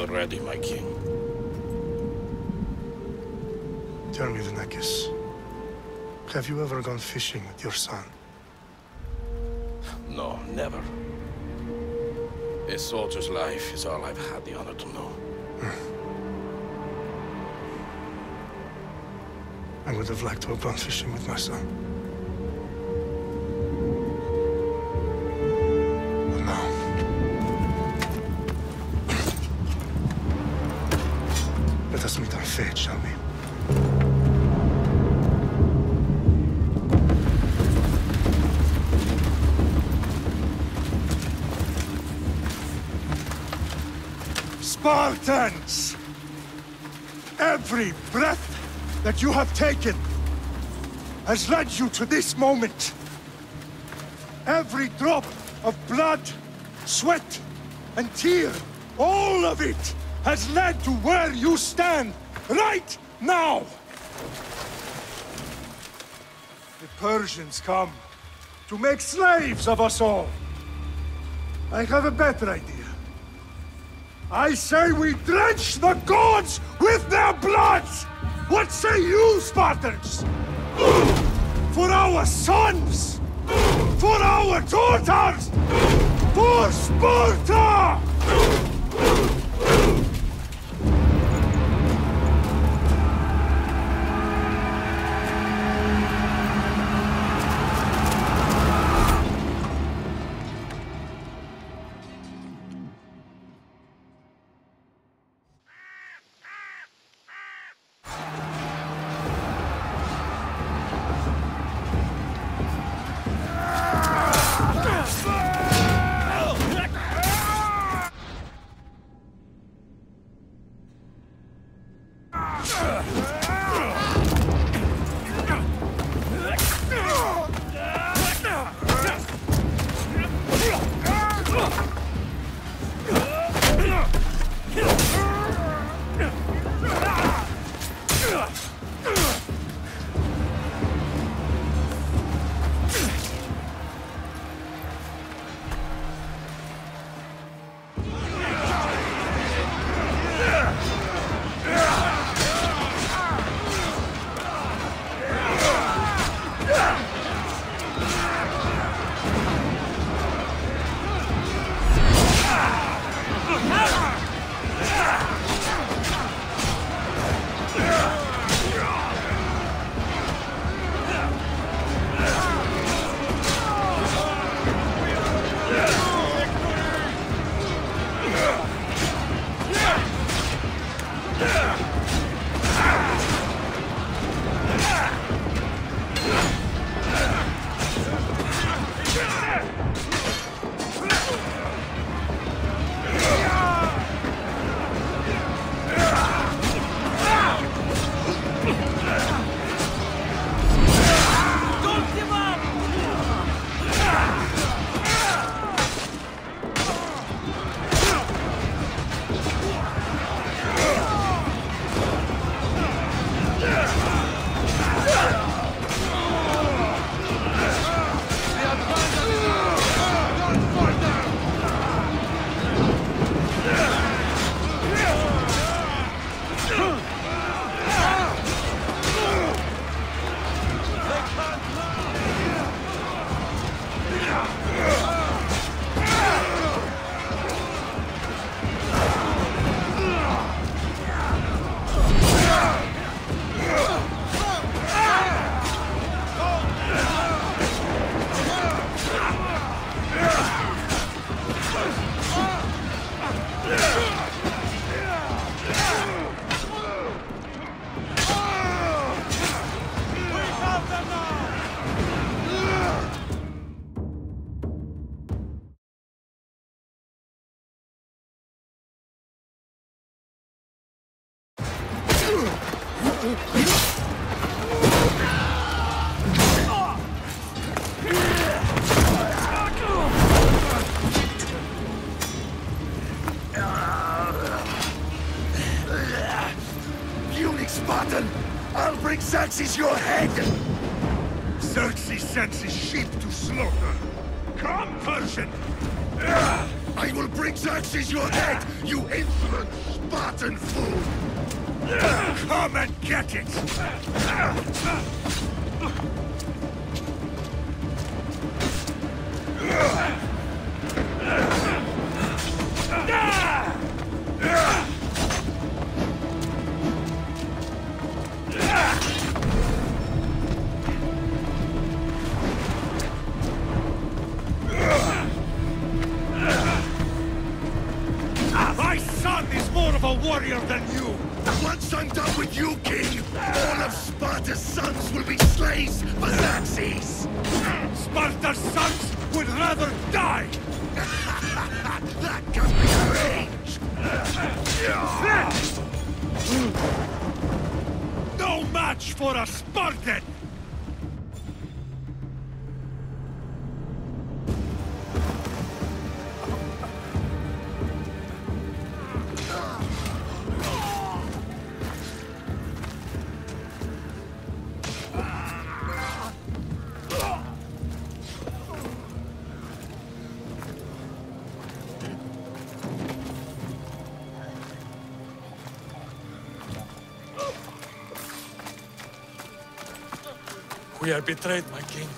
ready, my king. Tell me, Lenakis, have you ever gone fishing with your son? No, never. A soldier's life is all I've had the honor to know. I would have liked to have gone fishing with my son. But now... let us meet our fate, shall we? Spartans! Every breath that you have taken has led you to this moment. Every drop of blood, sweat, and tear, all of it has led to where you stand right now. The Persians come to make slaves of us all. I have a better idea. I say we drench the gods with their blood! What say you, Spartans? For our sons! For our daughters! For Sparta! Spartan! I'll bring Xerxes your head! Xerxes sends his sheep to slaughter. Come, Persian! I will bring Xerxes your head, you insolent Spartan fool! Come and get it! My son is more of a warrior than you! Once I'm done with you, King, all of Sparta's sons will be slaves for Xerxes! Sparta's sons would rather die! That can be arranged! No match for a Spartan! We are betrayed, my king.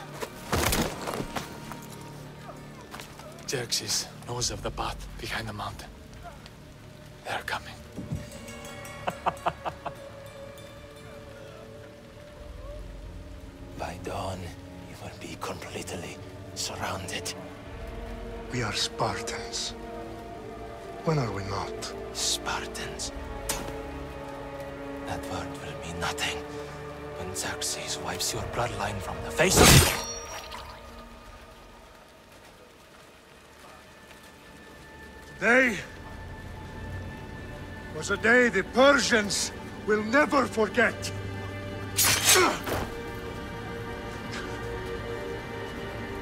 Xerxes knows of the path behind the mountain. They are coming. By dawn, you will be completely surrounded. We are Spartans. When are we not? Spartans. That word will mean nothing when Xerxes wipes your bloodline from the face of... Today was a day the Persians will never forget.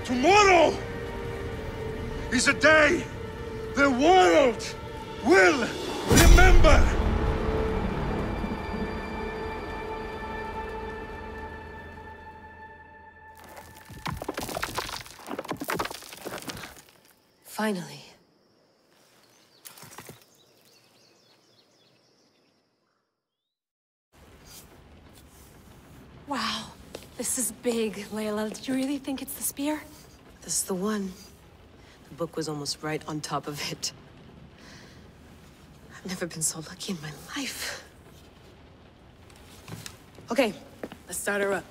Tomorrow is a day the world will remember. Finally. Wow, this is big, Layla. Did you really think it's the spear? This is the one. The book was almost right on top of it. I've never been so lucky in my life. Okay, let's start her up.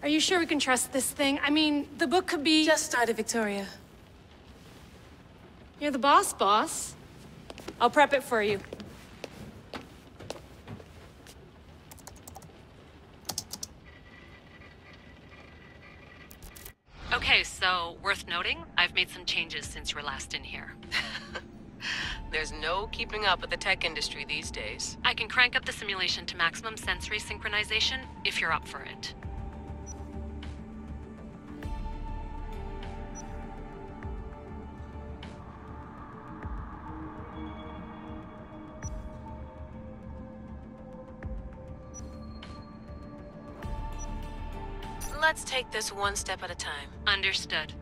Are you sure we can trust this thing? I mean, the book could be... Just started, Victoria. You're the boss. I'll prep it for you. Okay, so, worth noting, I've made some changes since you were last in here. There's no keeping up with the tech industry these days. I can crank up the simulation to maximum sensory synchronization, if you're up for it. Let's take this one step at a time. Understood.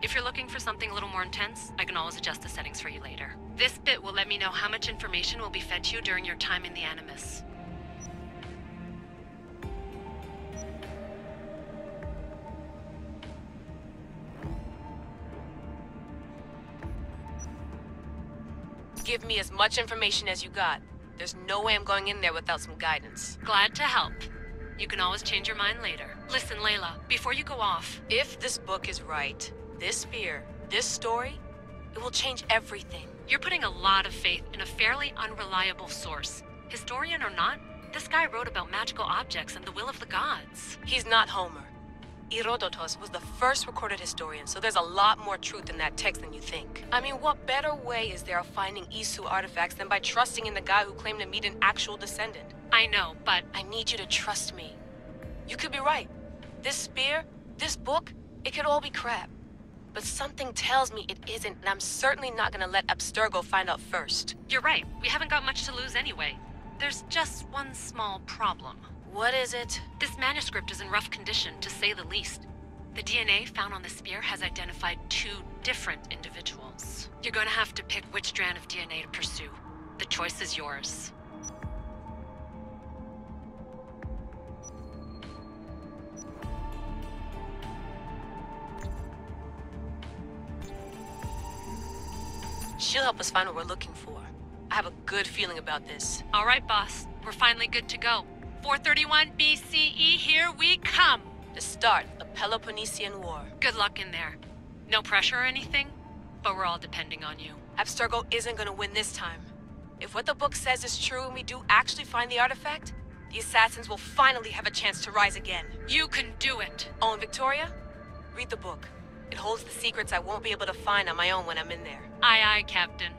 If you're looking for something a little more intense, I can always adjust the settings for you later. This bit will let me know how much information will be fed to you during your time in the Animus. Give me as much information as you got. There's no way I'm going in there without some guidance. Glad to help. You can always change your mind later. Listen, Layla, before you go off... If this book is right, this spear, this story, it will change everything. You're putting a lot of faith in a fairly unreliable source. Historian or not, this guy wrote about magical objects and the will of the gods. He's not Homer. Herodotus was the first recorded historian, so there's a lot more truth in that text than you think. I mean, what better way is there of finding Isu artifacts than by trusting in the guy who claimed to meet an actual descendant? I know, but... I need you to trust me. You could be right. This spear, this book, it could all be crap. But something tells me it isn't, and I'm certainly not gonna let Abstergo find out first. You're right. We haven't got much to lose anyway. There's just one small problem. What is it? This manuscript is in rough condition, to say the least. The DNA found on the spear has identified 2 different individuals. You're going to have to pick which strand of DNA to pursue. The choice is yours. She'll help us find what we're looking for. I have a good feeling about this. All right, boss. We're finally good to go. 431 BCE, here we come! The start of the Peloponnesian War. Good luck in there. No pressure or anything, but we're all depending on you. Abstergo isn't gonna win this time. If what the book says is true and we do actually find the artifact, the assassins will finally have a chance to rise again. You can do it! Oh, and Victoria? Read the book. It holds the secrets I won't be able to find on my own when I'm in there. Aye, aye, Captain.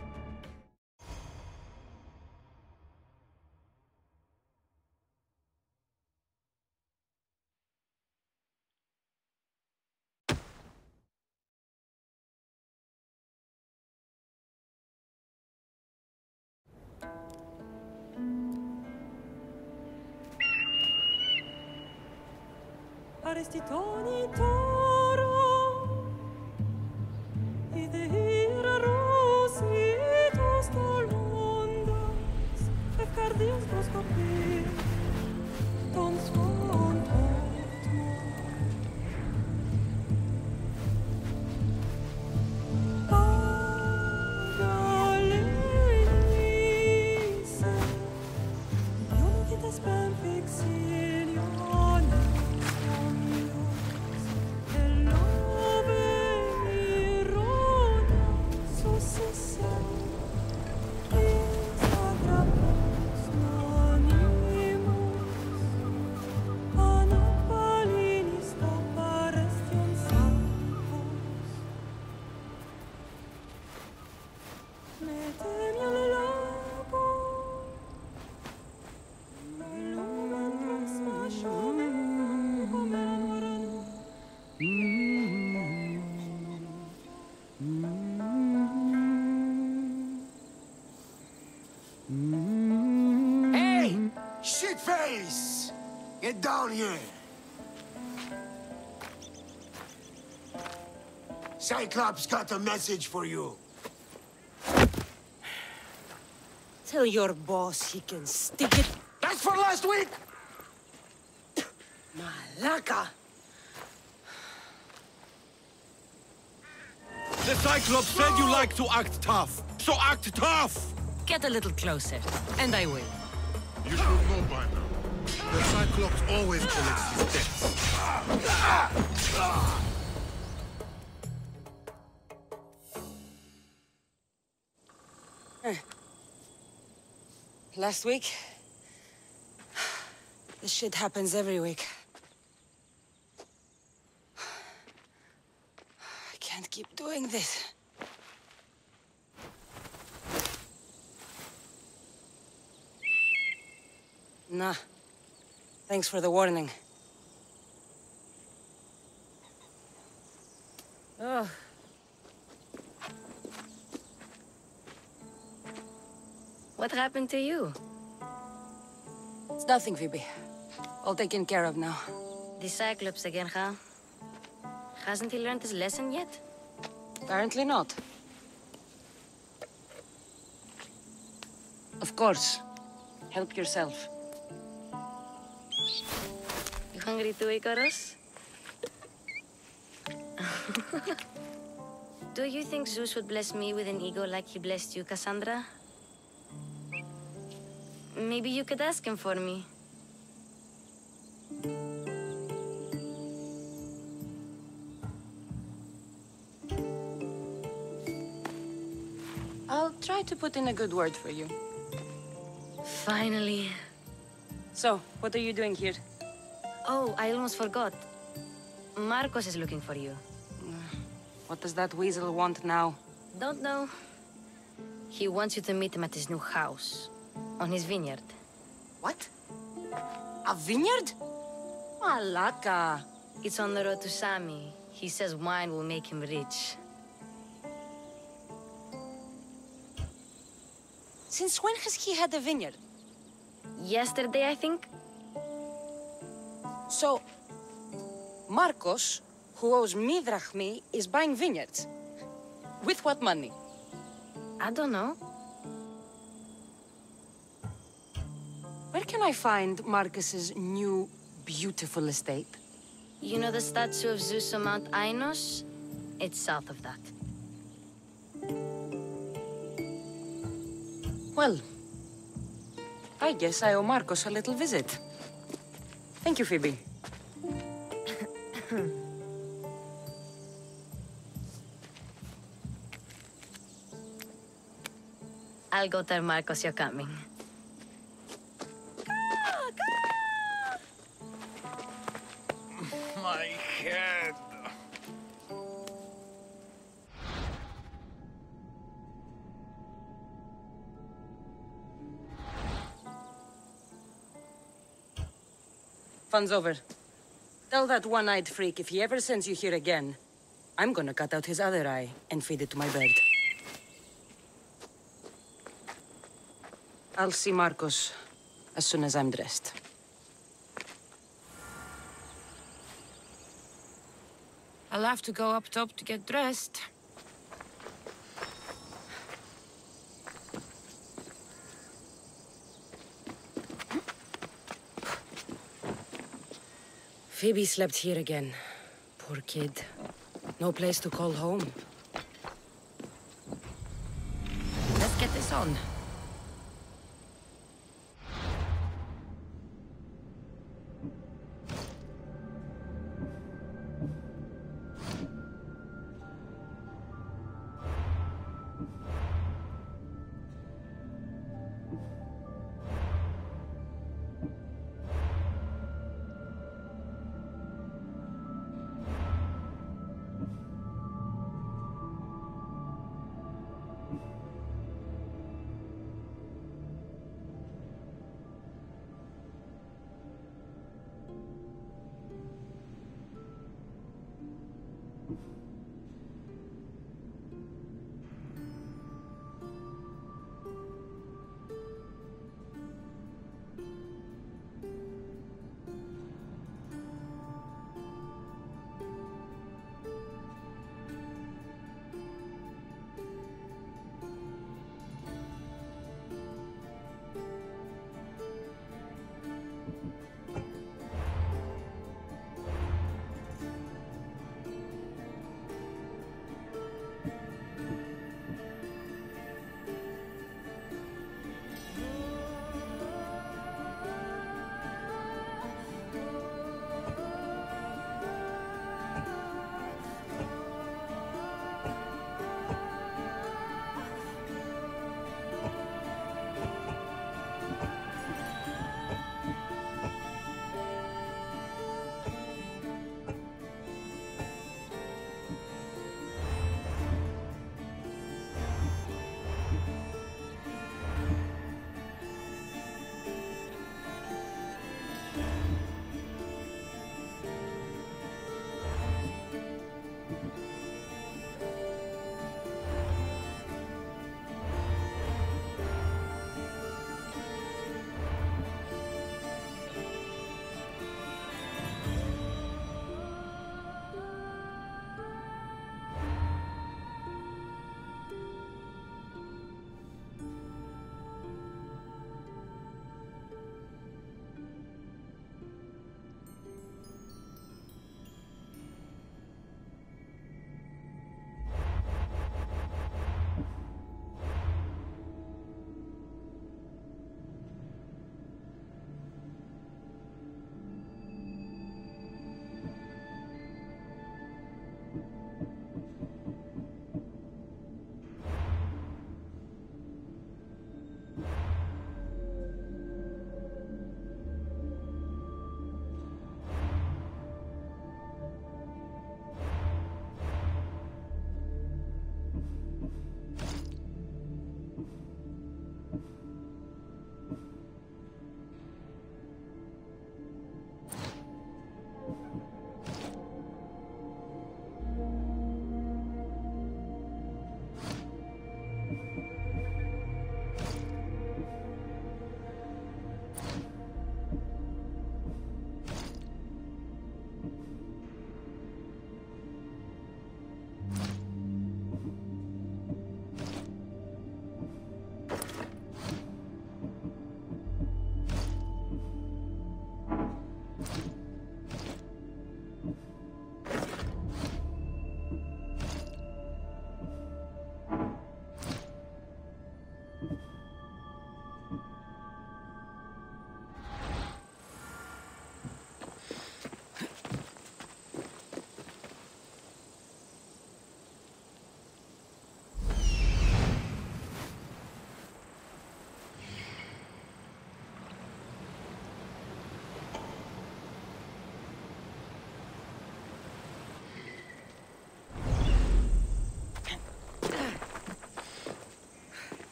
Arrestitoni toro, idehira rositos tolondas, efcardios proskopir, ton svon totmo. Pagalenise, ionikitas ben fixiliones. Hey! Shitface! Get down here! Cyclops got a message for you. Tell your boss he can stick it. That's for last week! Malaka! The Cyclops said you like to act tough, so act tough! Get a little closer, and I will. You should know by now. The Cyclops always collects his debts. Last week? This shit happens every week. I can't keep doing this. Nah. Thanks for the warning. Oh. What happened to you? It's nothing, Phoebe. All taken care of now. The Cyclops again, huh? Hasn't he learned his lesson yet? Apparently not. Of course. Help yourself. You hungry too, Icarus? Do you think Zeus would bless me with an ego like he blessed you, Cassandra? Maybe you could ask him for me. I'll try to put in a good word for you. Finally. So, what are you doing here? Oh, I almost forgot. Marcos is looking for you. What does that weasel want now? Don't know. He wants you to meet him at his new house. On his vineyard. What? A vineyard? Malaka. It's on the road to Sami. He says wine will make him rich. Since when has he had a vineyard? Yesterday, I think. So, Marcos, who owes me drachmi is buying vineyards. With what money? I don't know. Where can I find Marcus's new, beautiful estate? You know the statue of Zeus on Mount Ainos? It's south of that. Well, I guess I owe Marcus a little visit. Thank you, Phoebe. I'll go tell Marcos you're coming. My head. Fun's over. Tell that one-eyed freak if he ever sends you here again, I'm gonna cut out his other eye and feed it to my bird. I'll see Marcos as soon as I'm dressed. I'll have to go up top to get dressed. Phoebe slept here again. Poor kid. No place to call home. Let's get this on.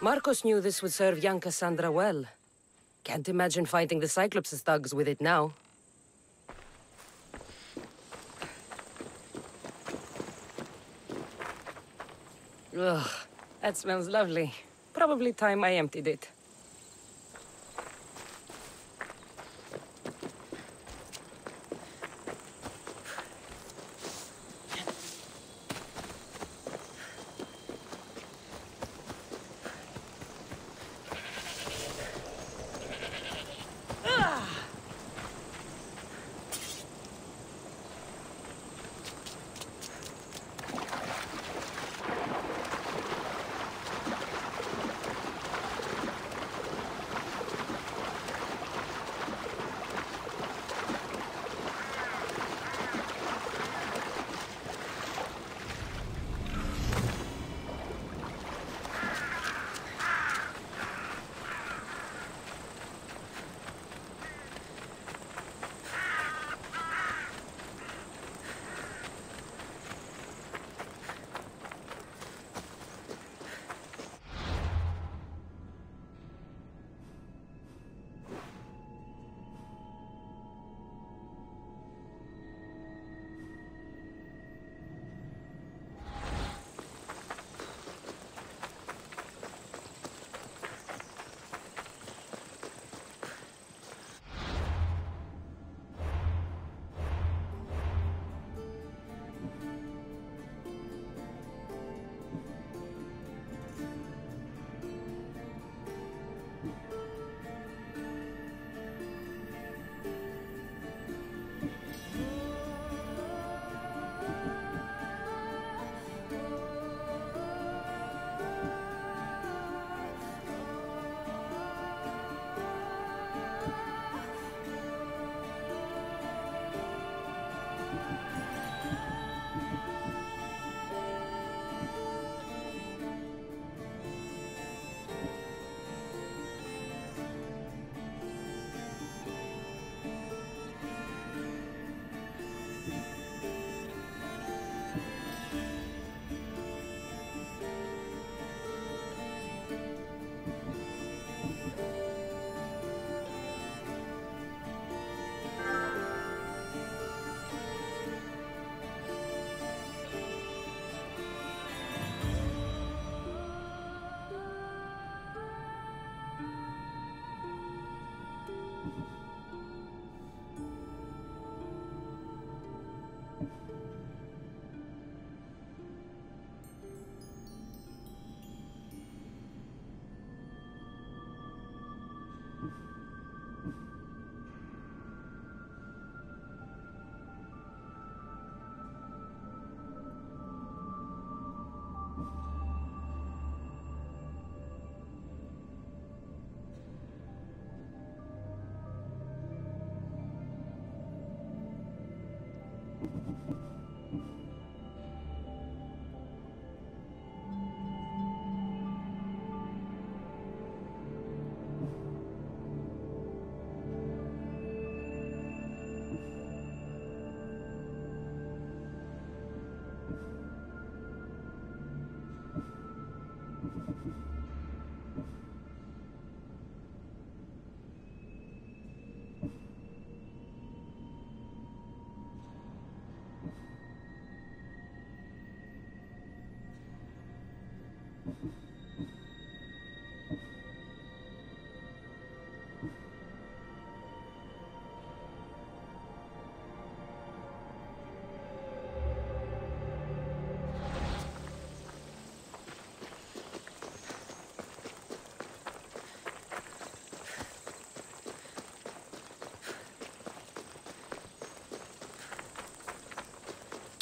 Marcos knew this would serve young Cassandra well. Can't imagine fighting the Cyclops' thugs with it now. Ugh, that smells lovely. Probably time I emptied it.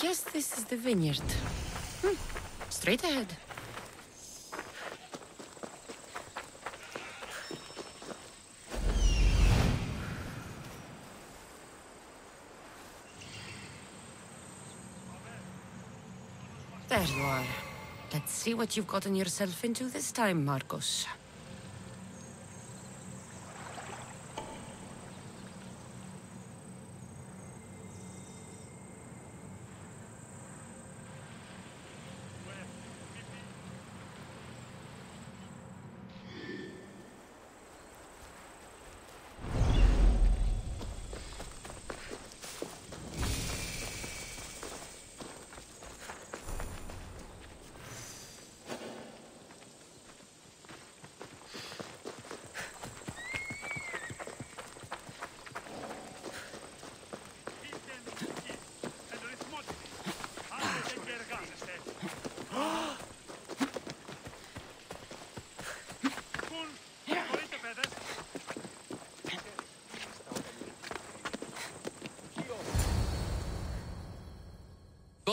Guess this is the vineyard. Straight ahead. There you are. Let's see what you've gotten yourself into this time, Marcos.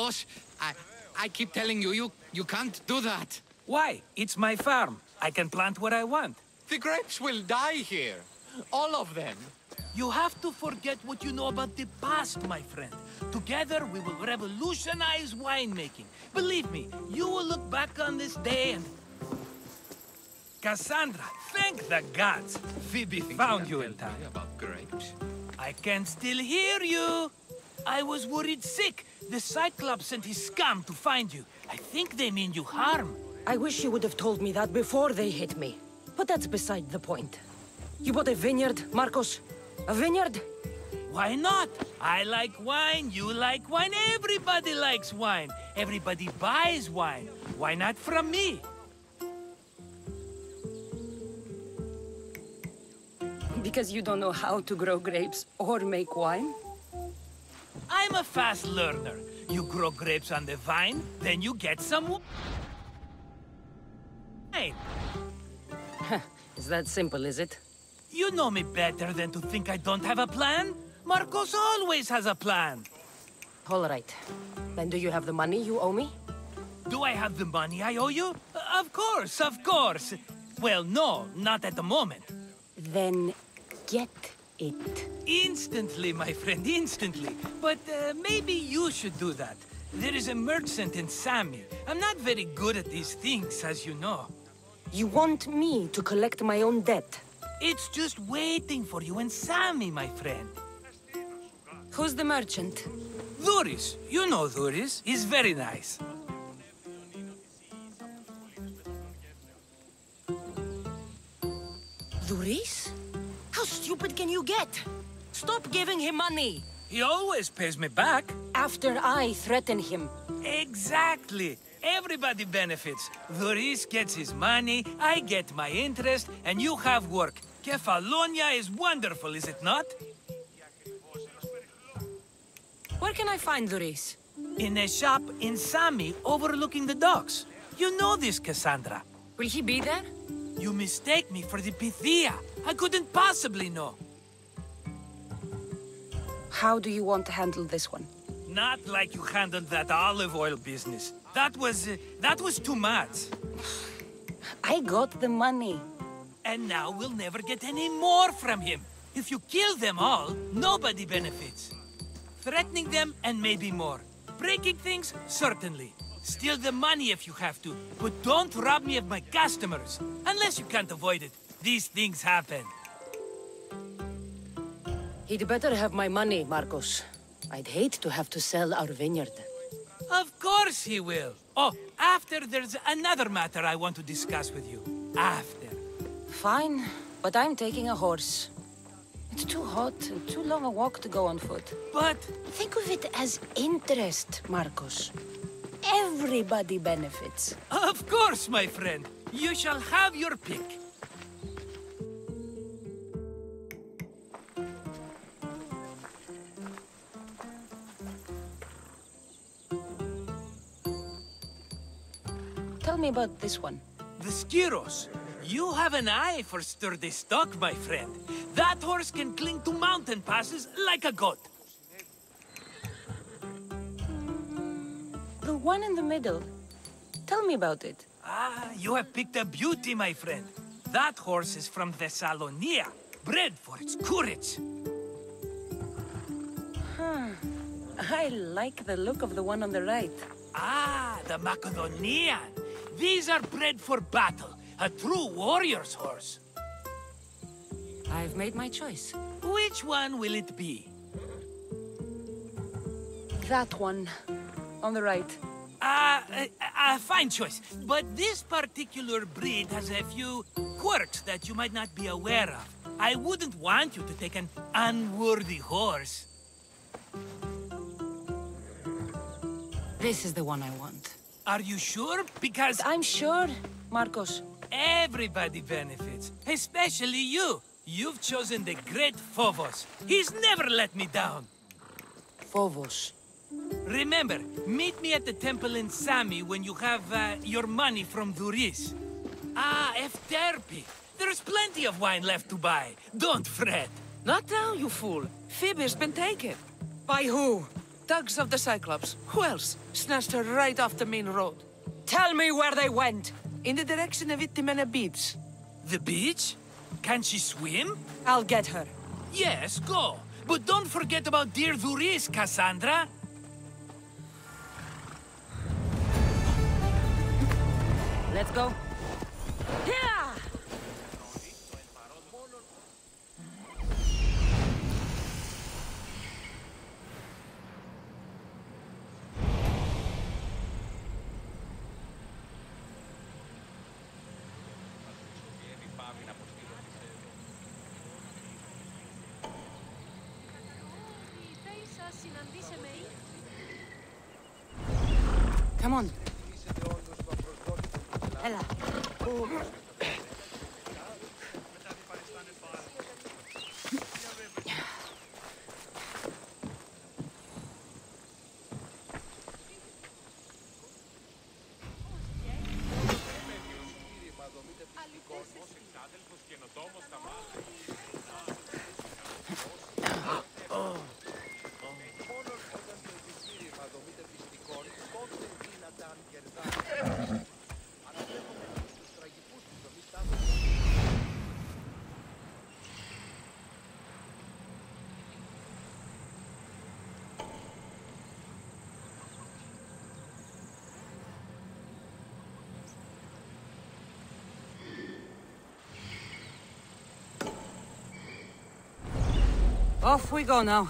Marcos, I keep telling you, you can't do that. Why? It's my farm. I can plant what I want. The grapes will die here. All of them. You have to forget what you know about the past, my friend. Together, we will revolutionize winemaking. Believe me, you will look back on this day and... Cassandra, thank the gods. Phoebe found you in time. About grapes. I can still hear you. I was worried sick. The Cyclops sent his scum to find you. I think they mean you harm. I wish you would have told me that before they hit me. But that's beside the point. You bought a vineyard, Marcos? A vineyard? Why not? I like wine, you like wine, everybody likes wine. Everybody buys wine. Why not from me? Because you don't know how to grow grapes or make wine? I'm a fast learner. You grow grapes on the vine, then you get some wine. Is that simple, is it? You know me better than to think I don't have a plan. Marcos always has a plan. All right. Then do you have the money you owe me? Do I have the money I owe you? Of course, of course. Well, no, not at the moment. Then get it. Instantly, my friend, instantly. But maybe you should do that. There is a merchant in Sami. I'm not very good at these things, as you know. You want me to collect my own debt? It's just waiting for you in Sami, my friend. Who's the merchant? Duris. You know Duris. He's very nice. Duris? How stupid can you get? Stop giving him money! He always pays me back. After I threaten him. Exactly. Everybody benefits. Duris gets his money, I get my interest, and you have work. Kefalonia is wonderful, is it not? Where can I find Duris? In a shop in Sami, overlooking the docks. You know this, Cassandra. Will he be there? You mistake me for the Pythia. I couldn't possibly know. How do you want to handle this one? Not like you handled that olive oil business. That was too much. I got the money. And now we'll never get any more from him. If you kill them all, nobody benefits. Threatening them, and maybe more. Breaking things, certainly. Steal the money if you have to, but don't rob me of my customers. Unless you can't avoid it. These things happen. He'd better have my money, Marcos. I'd hate to have to sell our vineyard. Of course he will. Oh, after there's another matter I want to discuss with you. After. Fine, but I'm taking a horse. It's too hot and too long a walk to go on foot. But... think of it as interest, Marcos. Everybody benefits. Of course, my friend. You shall have your pick. Tell me about this one. The Skiros. You have an eye for sturdy stock, my friend. That horse can cling to mountain passes like a goat. The one in the middle. Tell me about it. Ah, you have picked a beauty, my friend. That horse is from Thessalonia, bred for its courage. I like the look of the one on the right. Ah, the Macedonian. These are bred for battle. A true warrior's horse. I've made my choice. Which one will it be? That one. On the right. Fine choice. But this particular breed has a few quirks that you might not be aware of. I wouldn't want you to take an unworthy horse. This is the one I want. Are you sure? Because... I'm sure, Marcos. Everybody benefits, especially you. You've chosen the great Phobos. He's never let me down. Phobos. Remember, meet me at the temple in Sami when you have your money from Duris. Ah, Efterpi. There's plenty of wine left to buy. Don't fret. Not now, you fool. Phoebe's been taken. By who? thugs of the Cyclops. Who else? Snatched her right off the main road. Tell me where they went! In the direction of Itimena Beach. The beach? Can she swim? I'll get her. Yes, go. But don't forget about dear Duris, Cassandra. Let's go. Here! Come on. Ella. Off we go now.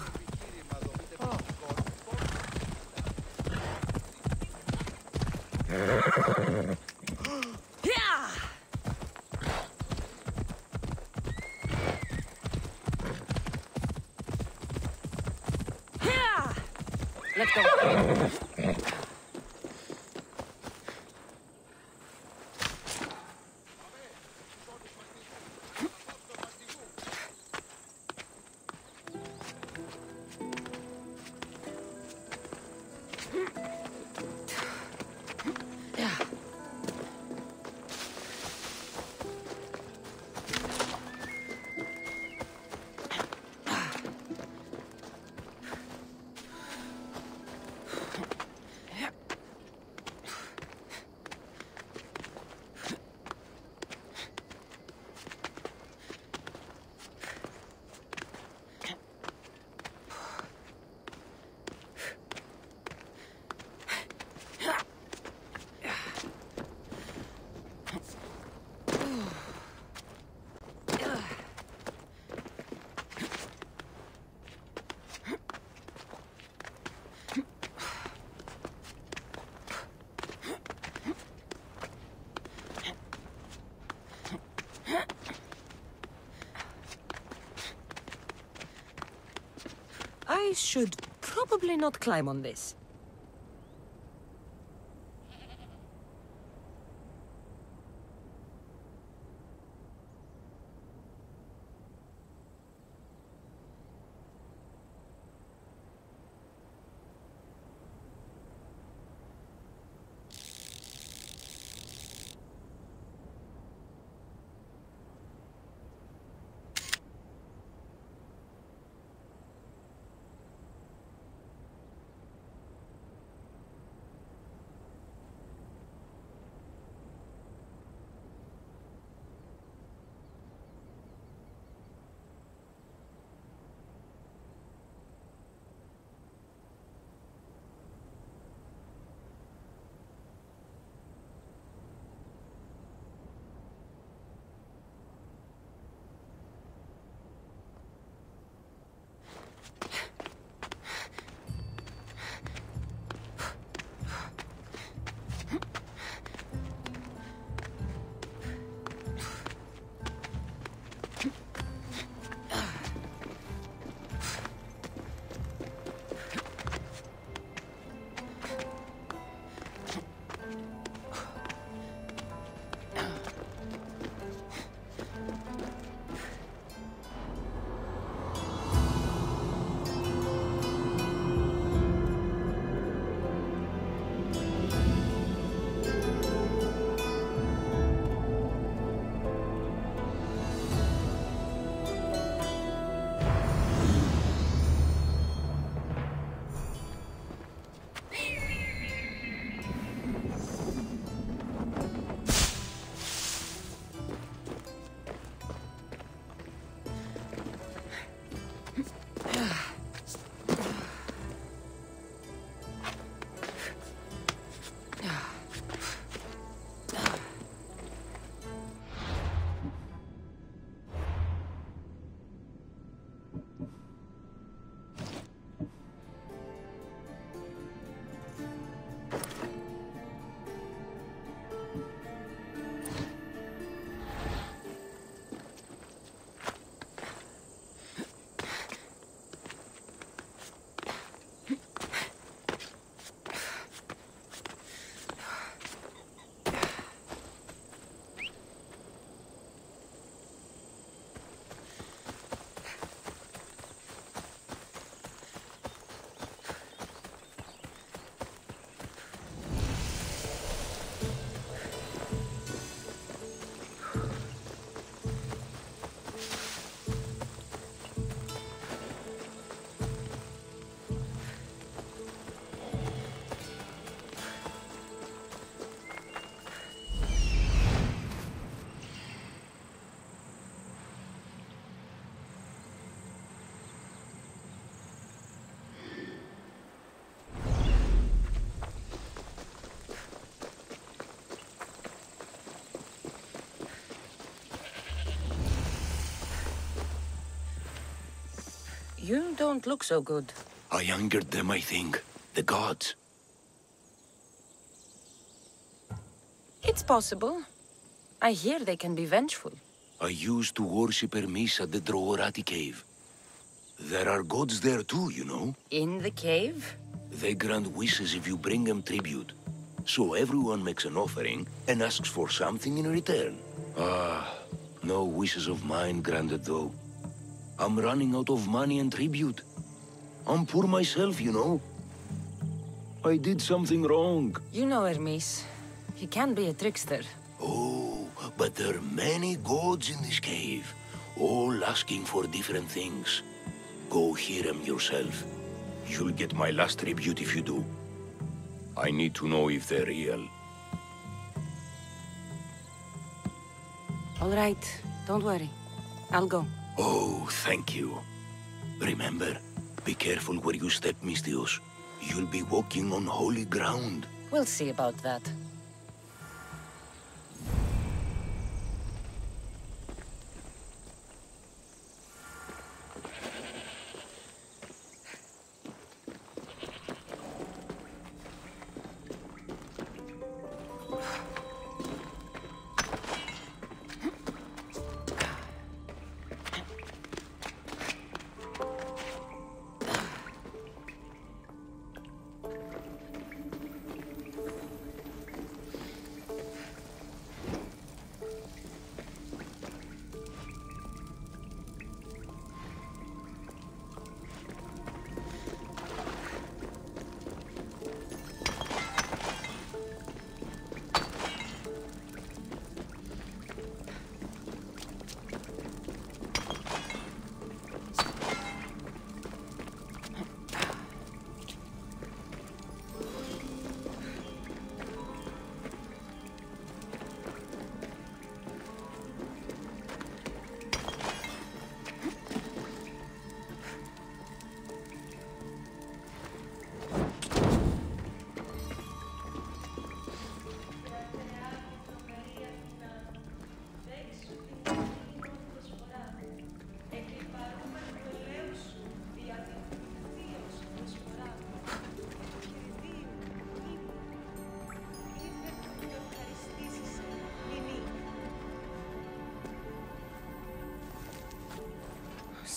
Let's go. I should probably not climb on this. You don't look so good. I angered them, I think. The gods. It's possible. I hear they can be vengeful. I used to worship Hermes at the Droorati cave. There are gods there too, you know. In the cave? They grant wishes if you bring them tribute. So everyone makes an offering and asks for something in return. No wishes of mine granted though. I'm running out of money and tribute. I'm poor myself, you know. I did something wrong. You know Hermes. He can be a trickster. Oh, but there are many gods in this cave, all asking for different things. Go hear them yourself. You'll get my last tribute if you do. I need to know if they're real. All right, don't worry. I'll go. Oh, thank you. Remember, be careful where you step, Mistios. You'll be walking on holy ground. We'll see about that.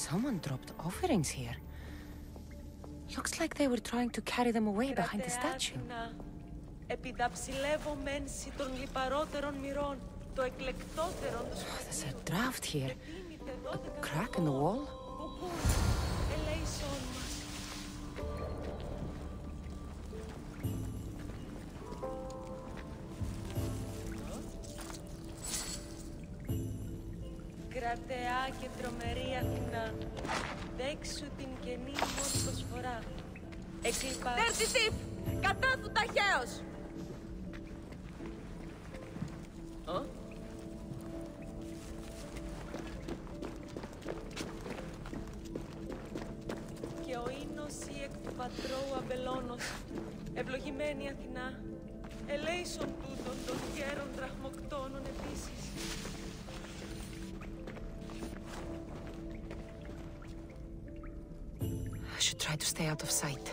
Someone dropped offerings here. Looks like they were trying to carry them away behind the statue. There's a draft here. A crack in the wall? Κρατεά και τρομερή Αθηνά, δέξου την καινή μόν προσφορά. Εκλειπά... Τέρτιτιφ! Κατάθου ταχαίως! Και ο ίνος ή εκ του πατρώου αμπελώνος, ευλογημένη Αθηνά, ελέησον τούτον των γέρων δραχμοκτώνων επίσης. I should try to stay out of sight.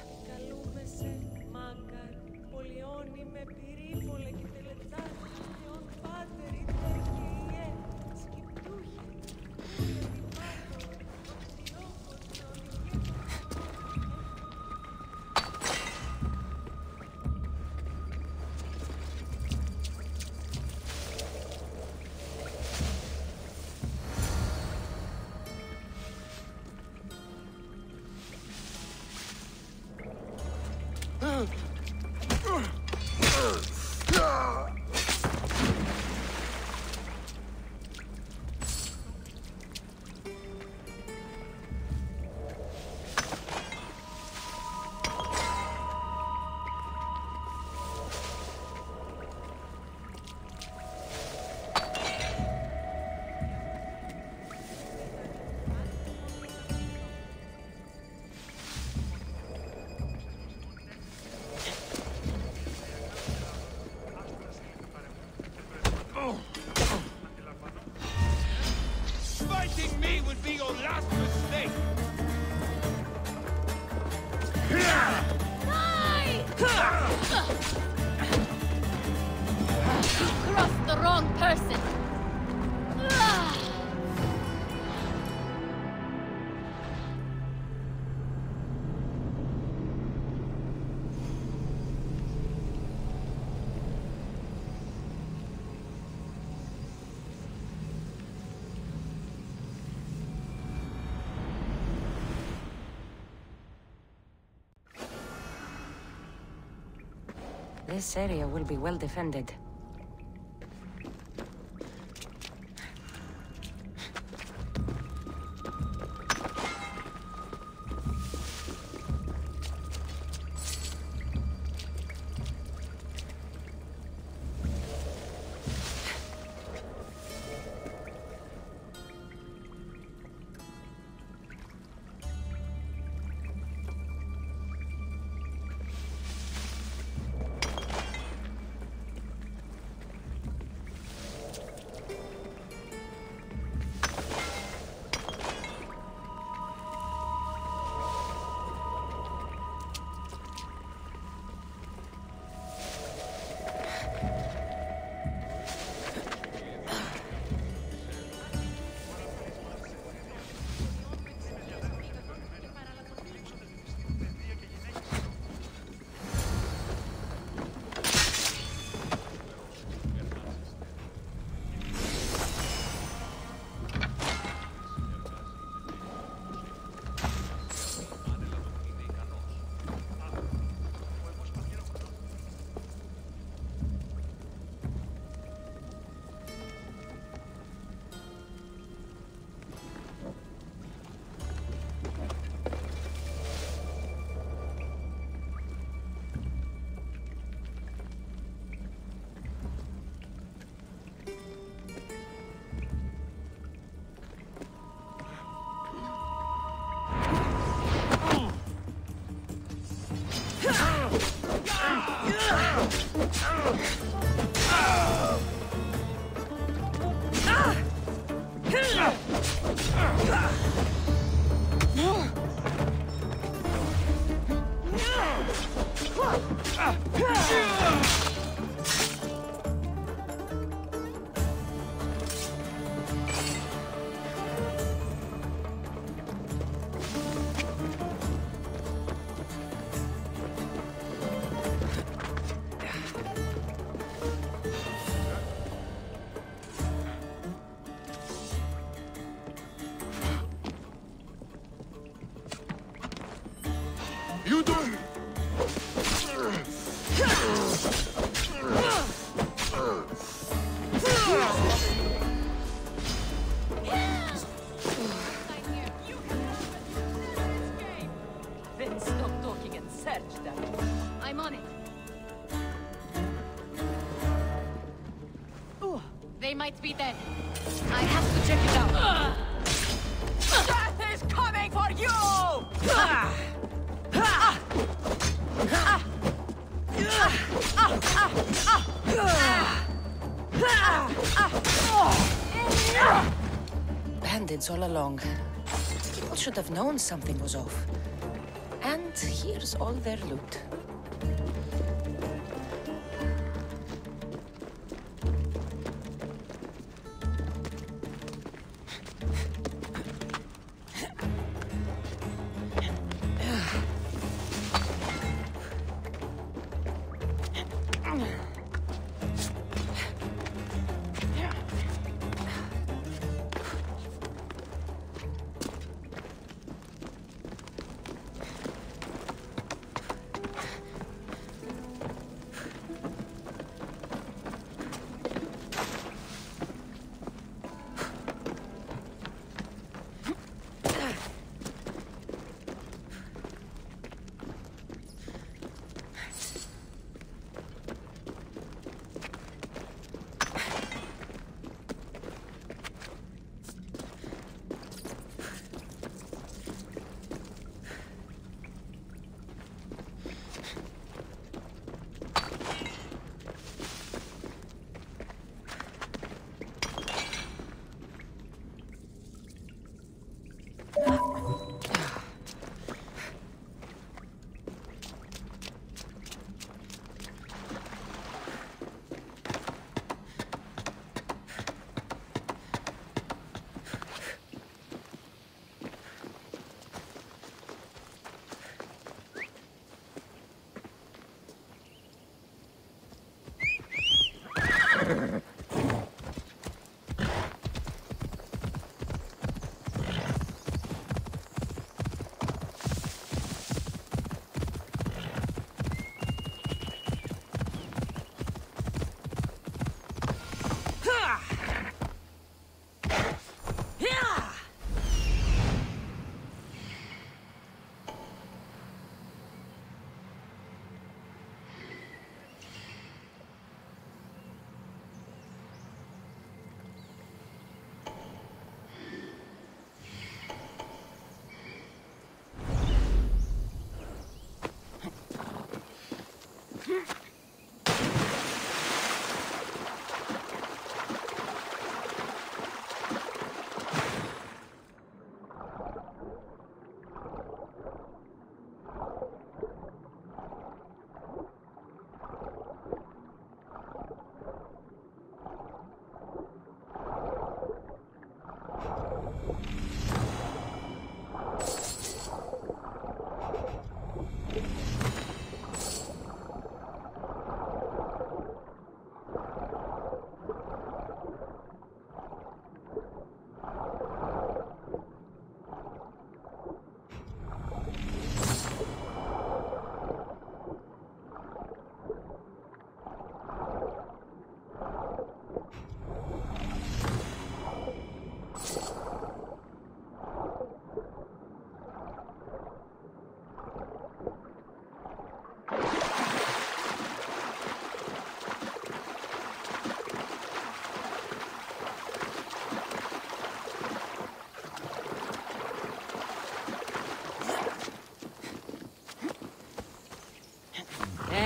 This area will be well defended. You do. Then stop talking and search them. I'm on it. They might be dead. I have to check it out. Death is coming for you! Bandits all along. People should have known something was off. And here's all their loot.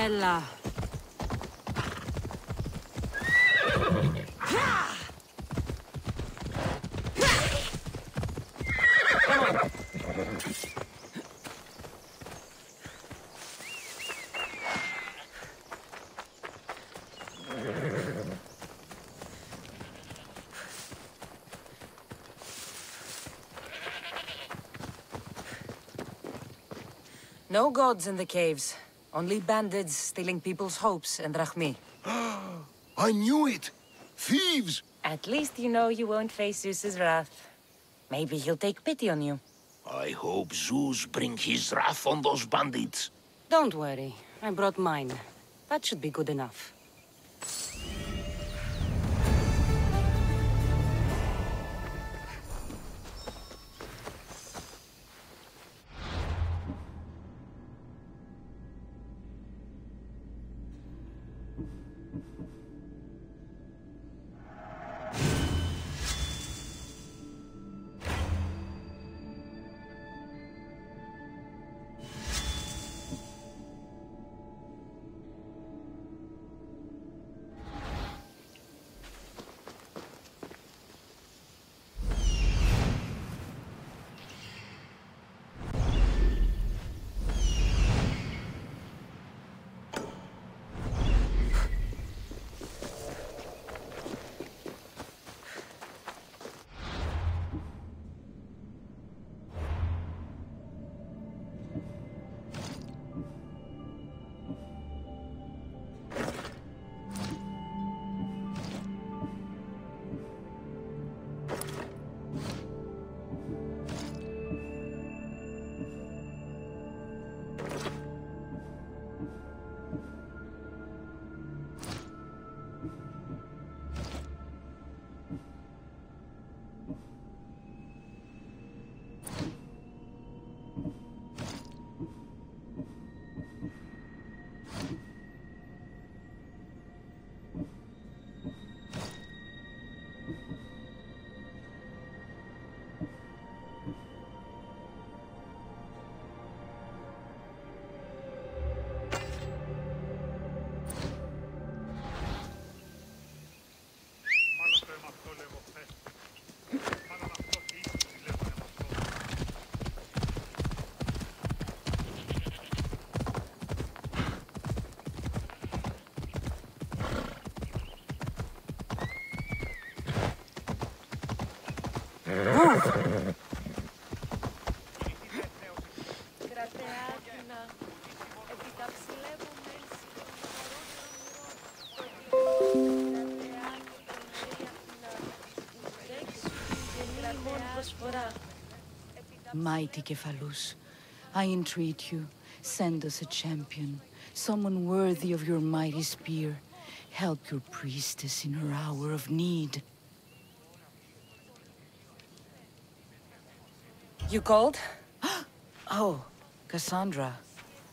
Bella. No gods in the caves. Only bandits stealing people's hopes and drachmi. I knew it! Thieves! At least you know you won't face Zeus's wrath. Maybe he'll take pity on you. I hope Zeus bring his wrath on those bandits. Don't worry. I brought mine. That should be good enough. Mighty Kephalus, I entreat you, send us a champion, someone worthy of your mighty spear. Help your priestess in her hour of need. You called? Oh, Cassandra,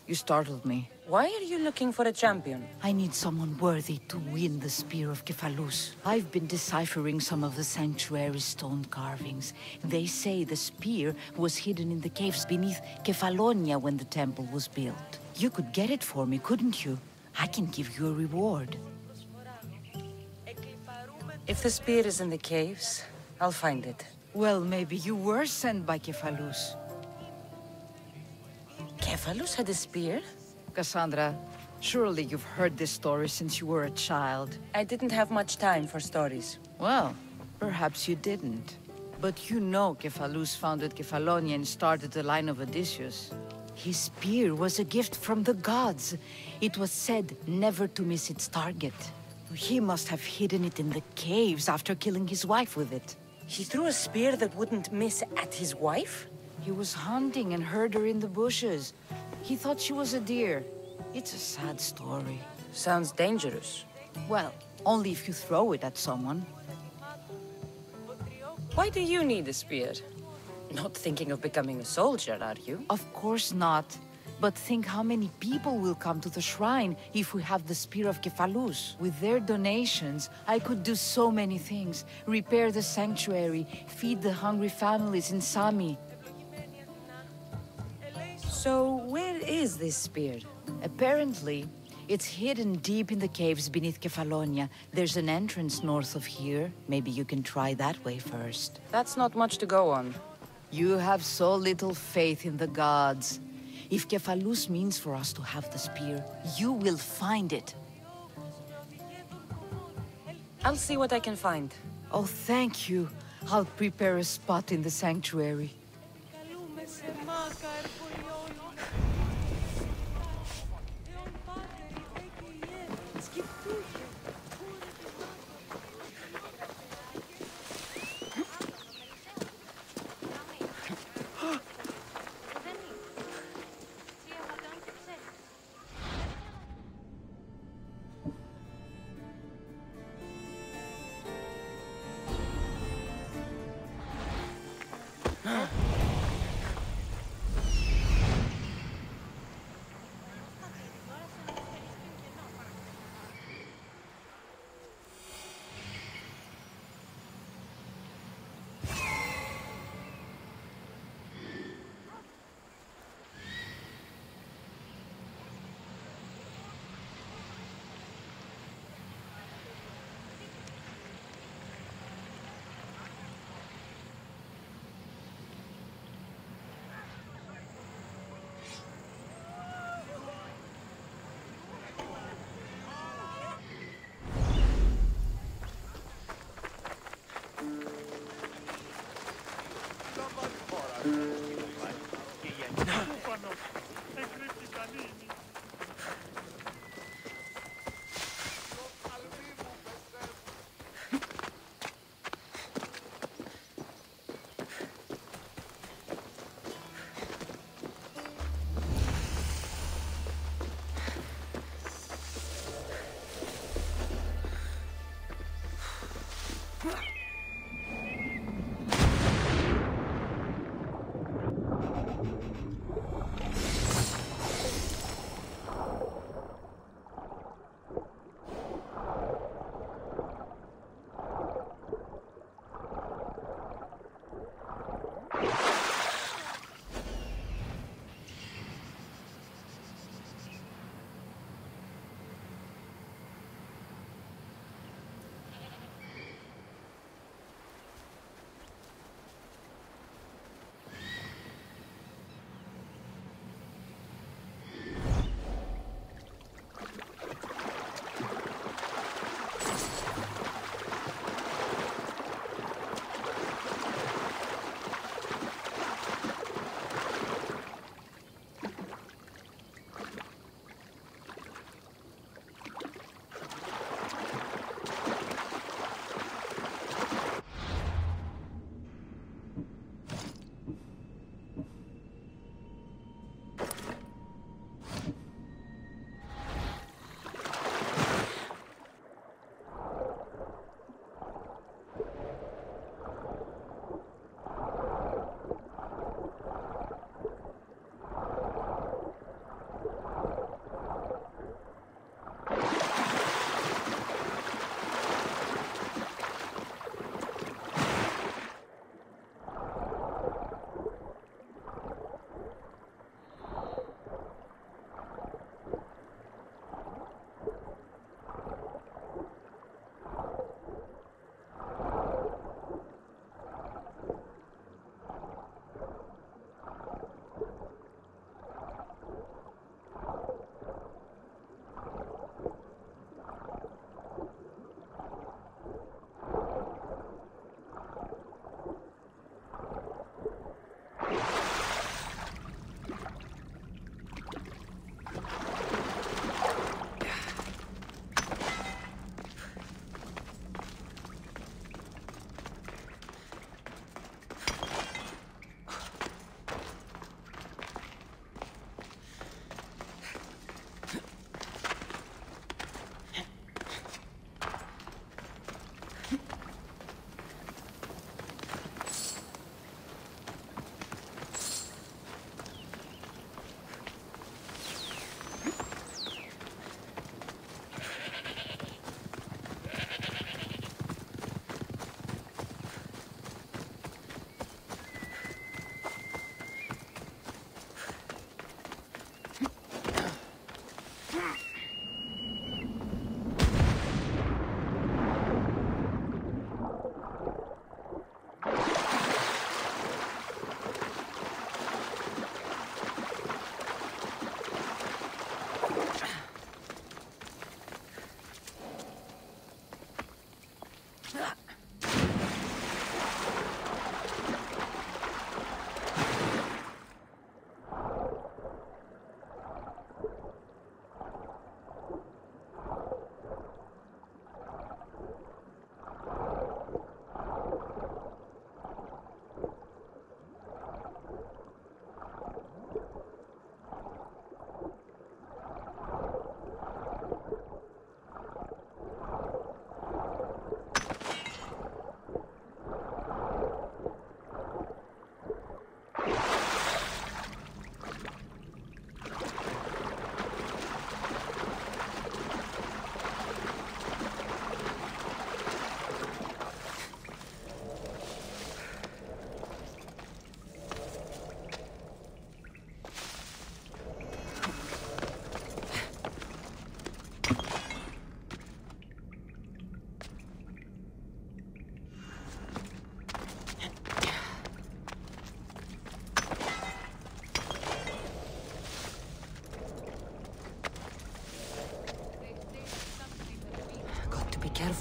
you startled me. Why are you looking for a champion? I need someone worthy to win the Spear of Kephalus. I've been deciphering some of the sanctuary's stone carvings. They say the spear was hidden in the caves beneath Kefalonia when the temple was built. You could get it for me, couldn't you? I can give you a reward. If the spear is in the caves, I'll find it. Well, maybe you were sent by Kephalus. Kephalus had a spear? Cassandra, surely you've heard this story since you were a child. I didn't have much time for stories. Well, perhaps you didn't. But you know Kephalus founded Kefalonia and started the line of Odysseus. His spear was a gift from the gods. It was said never to miss its target. He must have hidden it in the caves after killing his wife with it. He threw a spear that wouldn't miss at his wife? He was hunting and heard her in the bushes. He thought she was a deer. It's a sad story. Sounds dangerous. Well, only if you throw it at someone. Why do you need a spear? Not thinking of becoming a soldier, are you? Of course not. But think how many people will come to the shrine if we have the Spear of Kephalus. With their donations, I could do so many things. Repair the sanctuary, feed the hungry families in Sami. So, where is this spear? Apparently, It's hidden deep in the caves beneath Kefalonia. There's an entrance north of here. Maybe you can try that way first. That's not much to go on. You have so little faith in the gods. If Kefalus means for us to have the spear, you will find it. I'll see what I can find. Oh, thank you. I'll prepare a spot in the sanctuary.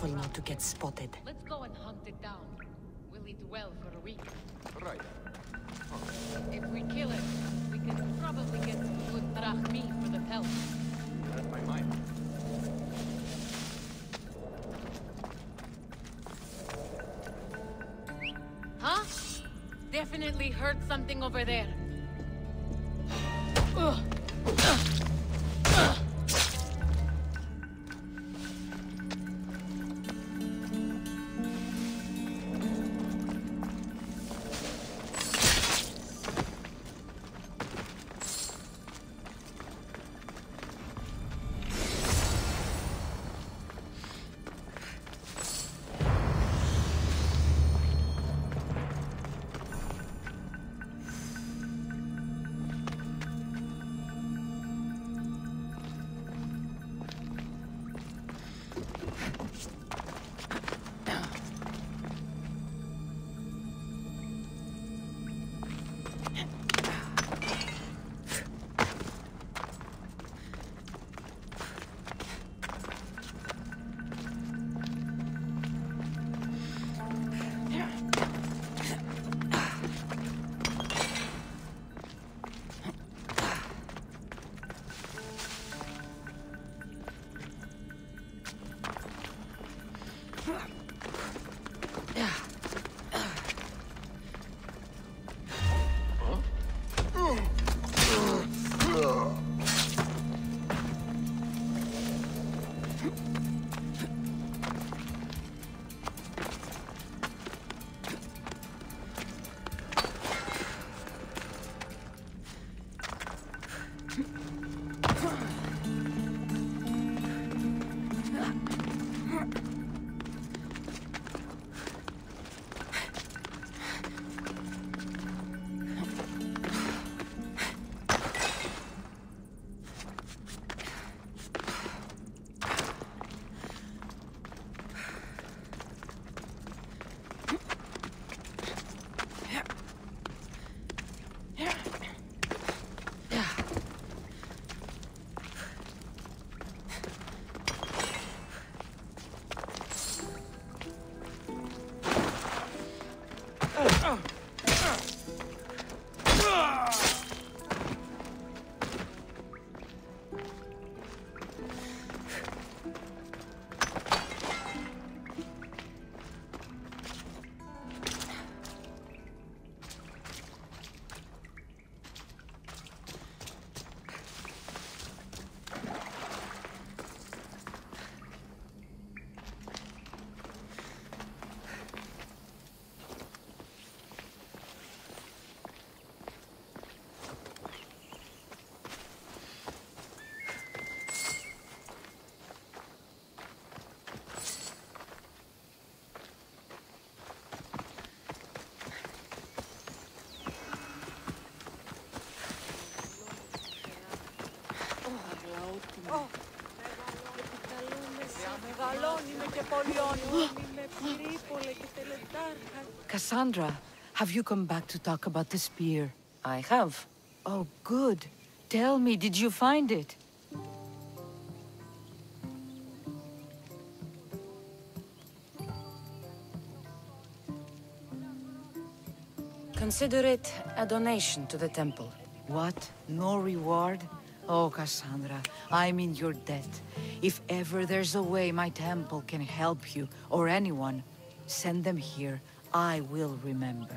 careful not to get spotted. Let's go and hunt it down. We'll eat well for a week. Right. If we kill it, we can probably get some good drachmi for the pelt. Read my mind. Huh? Definitely heard something over there. Cassandra, have you come back to talk about the spear? I have. Oh, good. Tell me, did you find it? Consider it a donation to the temple. What? No reward? Oh, Cassandra, I'm in your debt. If ever there's a way my temple can help you, or anyone, send them here. I will remember.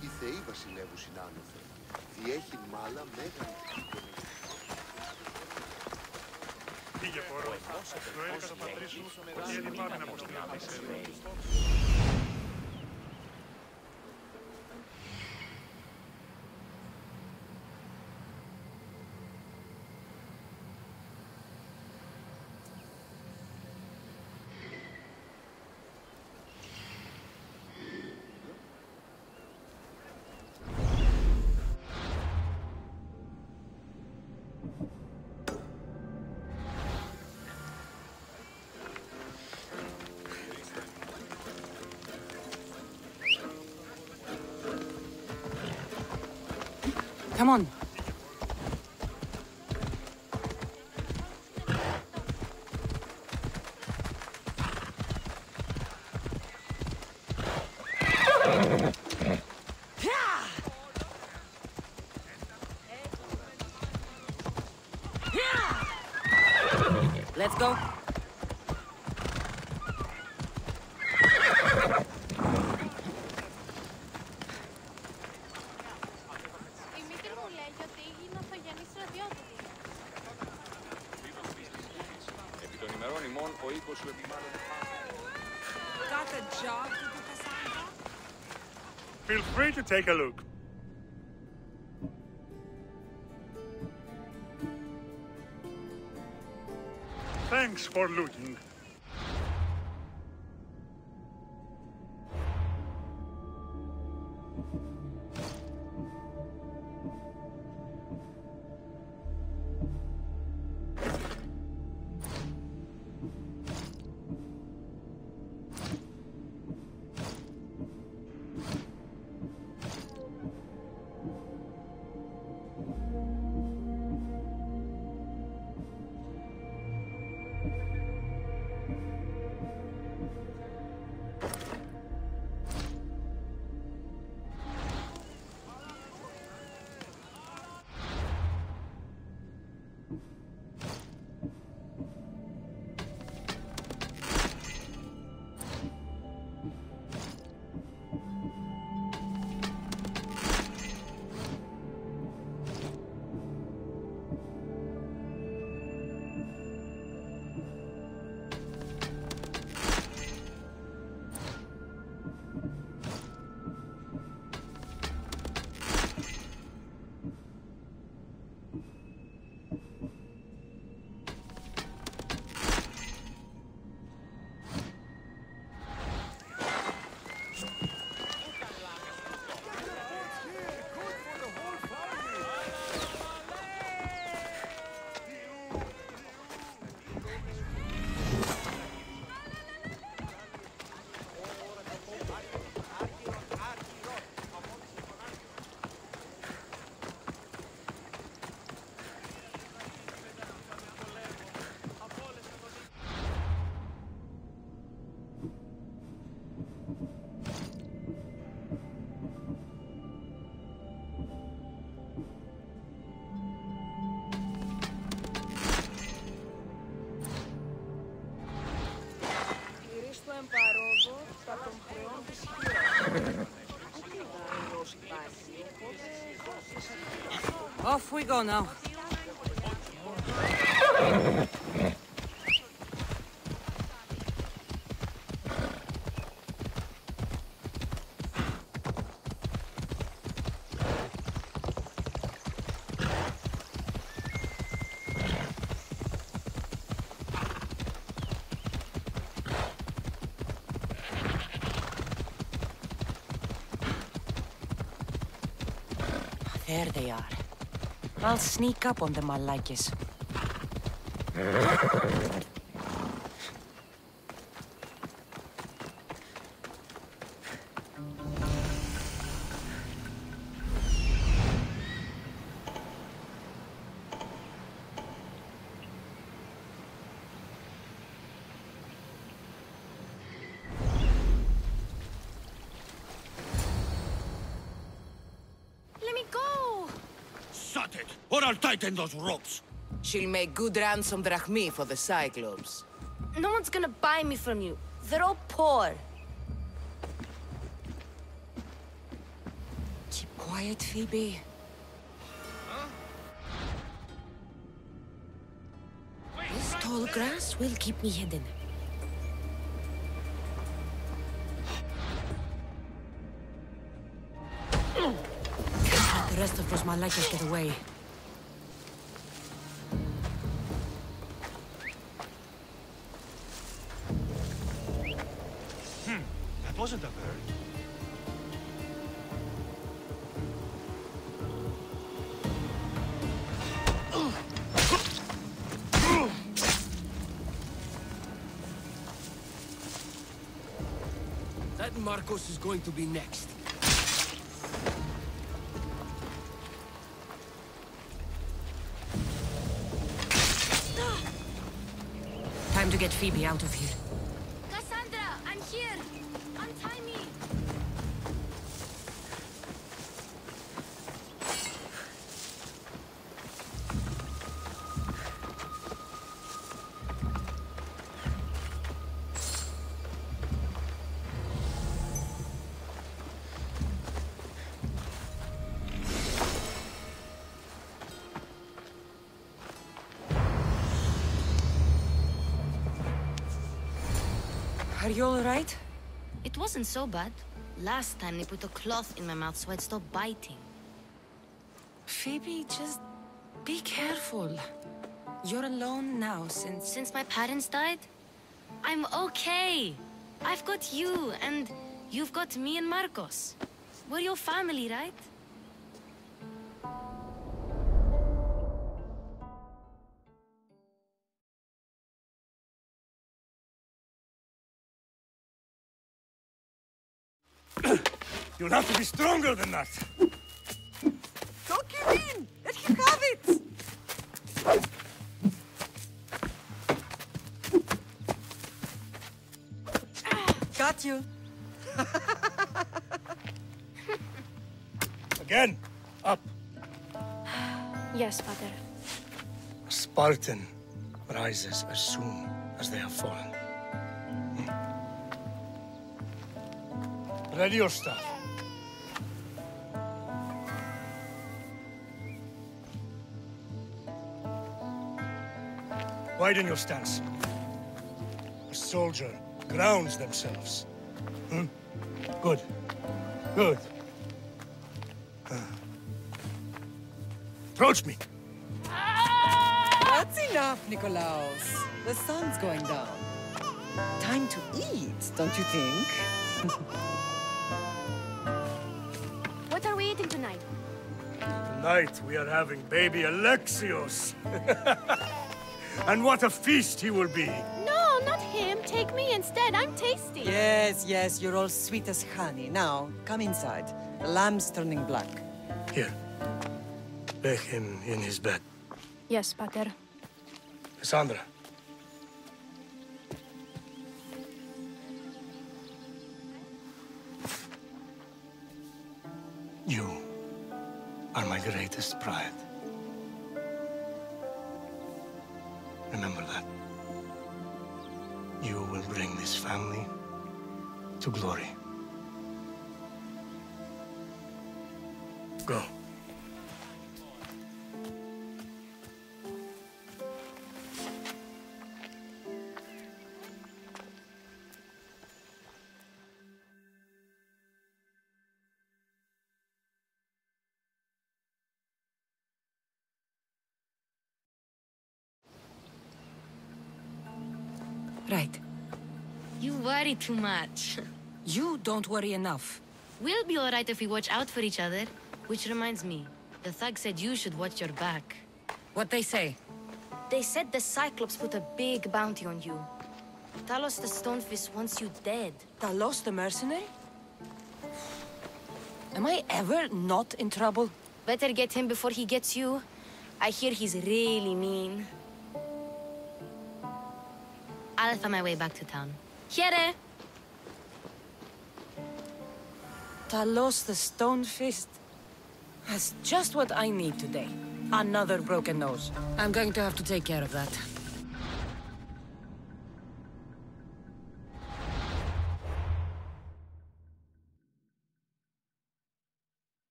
Οι θεοί βασιλεύουν άνωθεν. Διέχει μάλα μέγα. Πήγε πόρο. Το έριξα το πατρί σου ότι ήδη πάμε να αποστείλεις εδώ. Come on. Let's go. Got a job to do, Cassandra? Feel free to take a look. Thanks for looking. Off we go now. There they are. I'll sneak up on them, I like it. Or I'll tighten those ropes. She'll make good ransom drachmi for the Cyclops. No one's gonna buy me from you. They're all poor. Keep quiet, Phoebe. This tall grass will keep me hidden. Can't let the rest of those Malakas get away. That wasn't a bird. That Marcos is going to be next. Time to get Phoebe out of here. Cassandra, I'm here! Untie me! Are you all right? It wasn't so bad. Last time they put a cloth in my mouth so I'd stop biting. Phoebe, just be careful. You're alone now Since my parents died? I'm okay. I've got you, and you've got me and Marcos. We're your family, right? You'll have to be stronger than that. Don't give in! Let him have it! Got you. Again, up. Yes, Father. A Spartan rises as soon as they have fallen. Ready your stuff. Widen your stance. A soldier grounds themselves. Good. Good. Approach me. That's enough, Nikolaos. The sun's going down. Time to eat, don't you think? What are we eating tonight? Tonight we are having baby Alexios. And what a feast he will be. No, not him. Take me instead. I'm tasty. Yes, yes, you're all sweet as honey. Now, come inside. The lamb's turning black. Here. Lay him in his bed. Yes, Pater. Cassandra. You are my greatest pride. Remember that. You will bring this family to glory. Go. Right. You worry too much. You don't worry enough. We'll be alright if we watch out for each other. Which reminds me, the thug said you should watch your back. What'd they say? They said the Cyclops put a big bounty on you. Talos the Stonefist wants you dead. Talos the mercenary? Am I ever not in trouble? Better get him before he gets you. I hear he's really mean. I'll find my way back to town. Here! Talos the Stonefist? That's just what I need today. Another broken nose. I'm going to have to take care of that.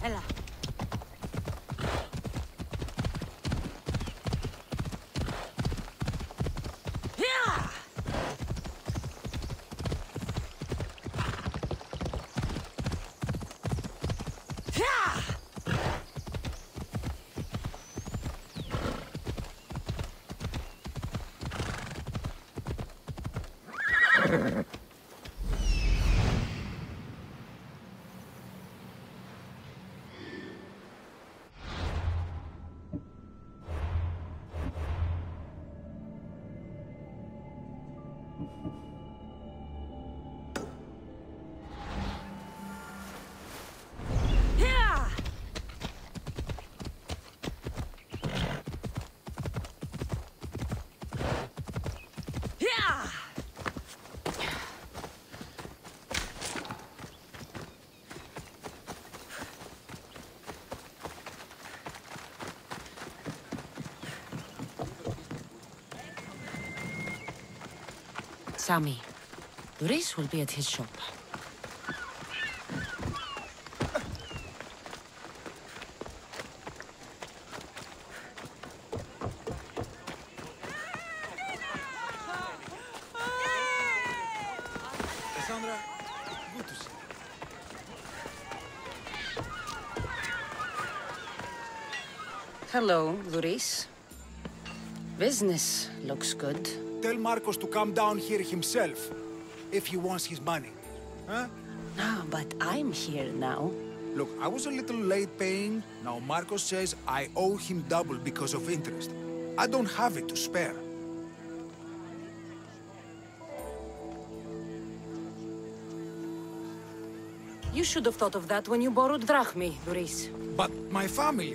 Έλα. Sammy, Luis will be at his shop. Cassandra, good to see you. Hello, Luis. Business looks good. Tell Marcos to come down here himself, if he wants his money. Huh? No, but I'm here now. Look, I was a little late paying. Now Marcos says I owe him double because of interest. I don't have it to spare. You should have thought of that when you borrowed drachmi, Luis. But my family...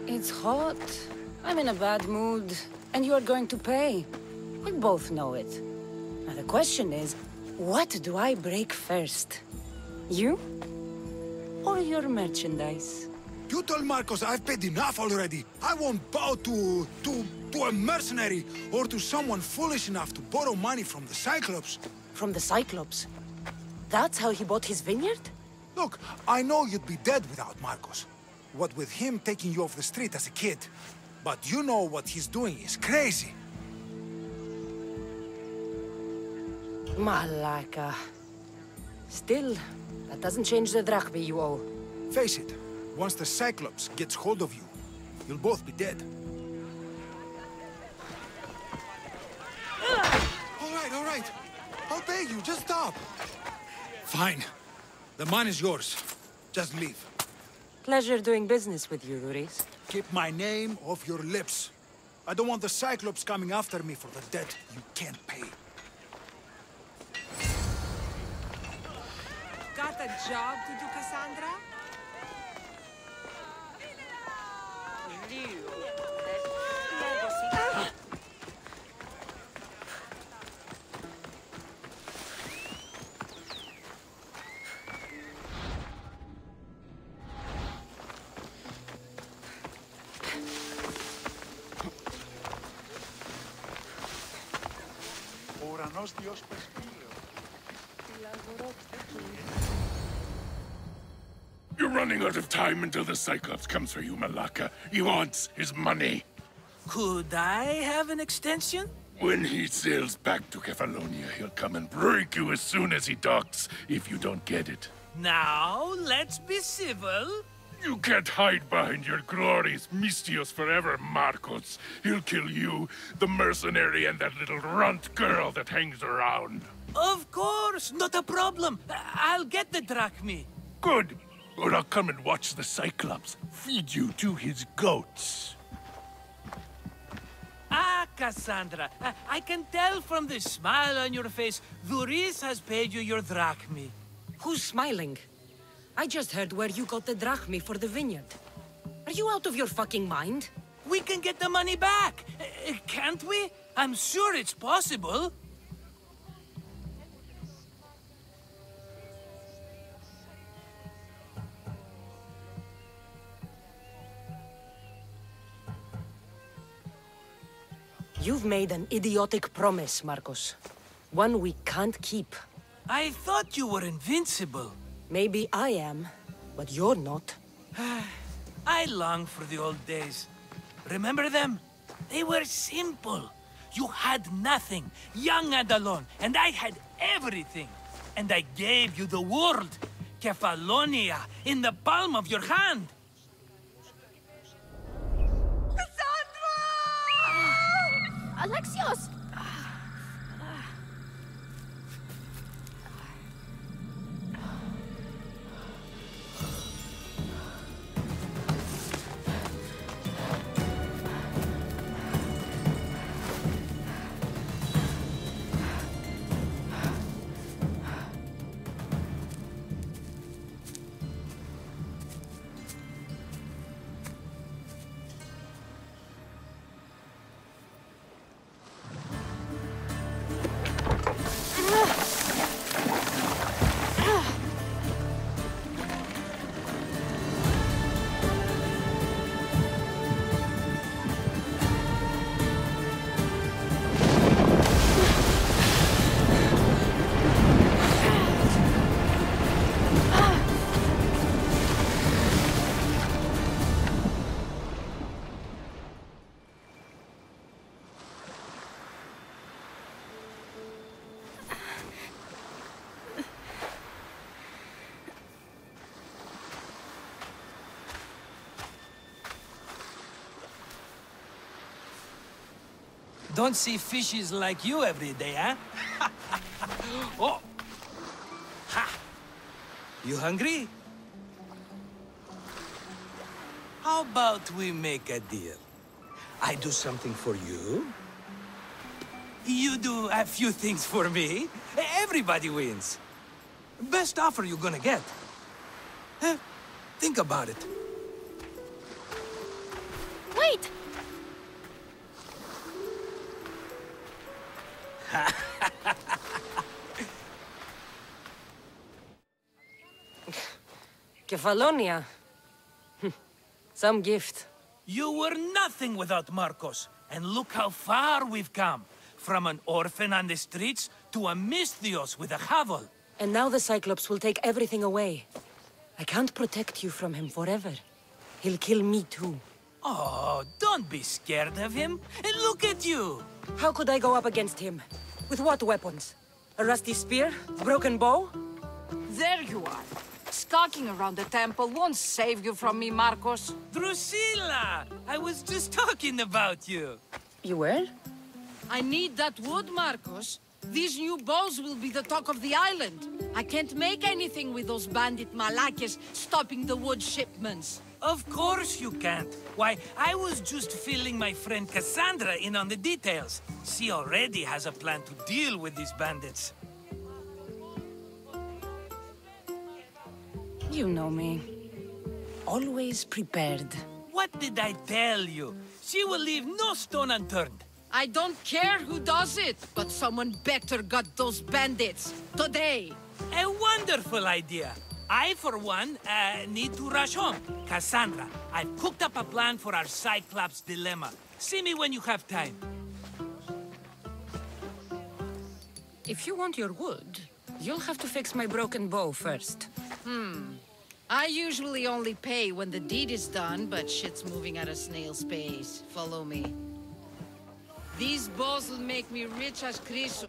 It's hot. I'm in a bad mood, and you are going to pay. We both know it. Now the question is, what do I break first? You? Or your merchandise? You told Marcos I've paid enough already. I won't bow to a mercenary or to someone foolish enough to borrow money from the Cyclops. From the Cyclops? That's how he bought his vineyard? Look, I know you'd be dead without Marcos. What with him taking you off the street as a kid. But you know what he's doing is crazy. Malaka. Still, that doesn't change the drachmi you owe. Face it, once the Cyclops gets hold of you, you'll both be dead. All right. I'll pay you, just stop. Fine. The money's yours. Just leave. Pleasure doing business with you, Luis. Keep my name off your lips. I don't want the Cyclops coming after me for the debt you can't pay. Got a job to do, Cassandra? Ουρανός Διός Πεσπύλεος. You're running out of time until the Cyclops comes for you, Malaka. He wants his money. Could I have an extension? When he sails back to Kefalonia, he'll come and break you as soon as he docks, if you don't get it. Now, let's be civil. You can't hide behind your glorious Mistios forever, Marcos. He'll kill you, the mercenary, and that little runt girl that hangs around. Of course, not a problem. I'll get the drachmi. Good. Or I'll come and watch the Cyclops feed you to his goats. Ah, Cassandra, I can tell from the smile on your face, Duris has paid you your drachmi. Who's smiling? I just heard where you got the drachmi for the vineyard. Are you out of your fucking mind? We can get the money back, can't we? I'm sure it's possible. You've made an idiotic promise, Marcos. One we can't keep. I thought you were invincible. Maybe I am, but you're not. I long for the old days. Remember them? They were simple. You had nothing, young and alone, and I had everything. And I gave you the world, Kefalonia, in the palm of your hand. Alexios! Don't see fishes like you every day, huh? Oh! Ha! You hungry? How about we make a deal? I do something for you. You do a few things for me. Everybody wins. Best offer you're gonna get. Think about it. Wait! Kefalonia. Some gift. You were nothing without Marcos, and look how far we've come. From an orphan on the streets to a Mistios with a hovel. And now the Cyclops will take everything away. I can't protect you from him forever. He'll kill me too. Oh, don't be scared of him. And look at you. How could I go up against him? With what weapons? A rusty spear? Broken bow? There you are. Skulking around the temple won't save you from me, Marcos. Drusilla! I was just talking about you. You were? I need that wood, Marcos. These new bows will be the talk of the island. I can't make anything with those bandit malakes stopping the wood shipments. Of course you can't. Why, I was just filling my friend Cassandra in on the details. She already has a plan to deal with these bandits. You know me. Always prepared. What did I tell you? She will leave no stone unturned. I don't care who does it, but someone better got those bandits. Today. A wonderful idea. I, for one, need to rush home. Cassandra, I've cooked up a plan for our Cyclops dilemma. See me when you have time. If you want your wood, you'll have to fix my broken bow first. I usually only pay when the deed is done, but shit's moving at a snail's pace. Follow me. These balls will make me rich as Chris.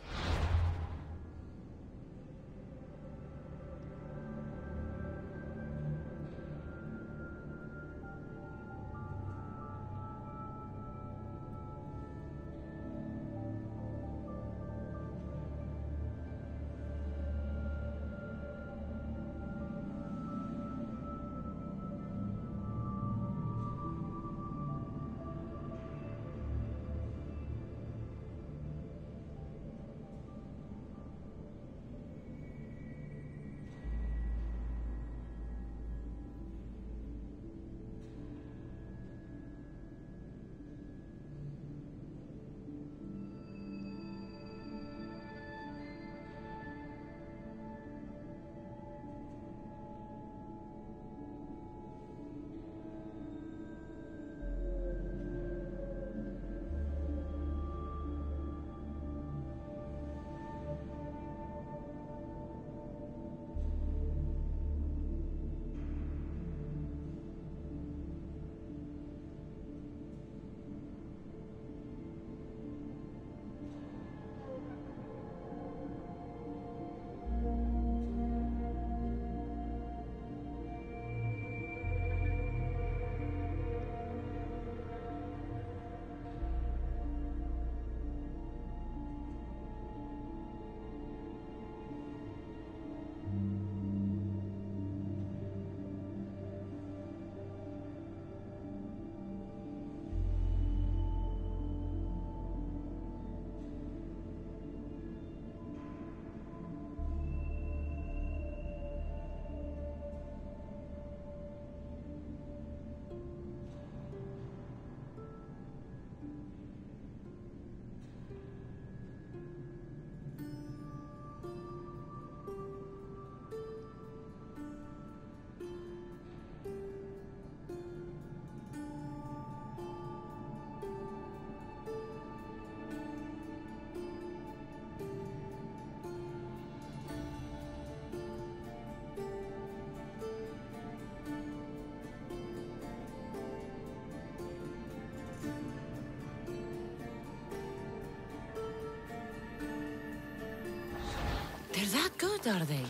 They're that good, are they?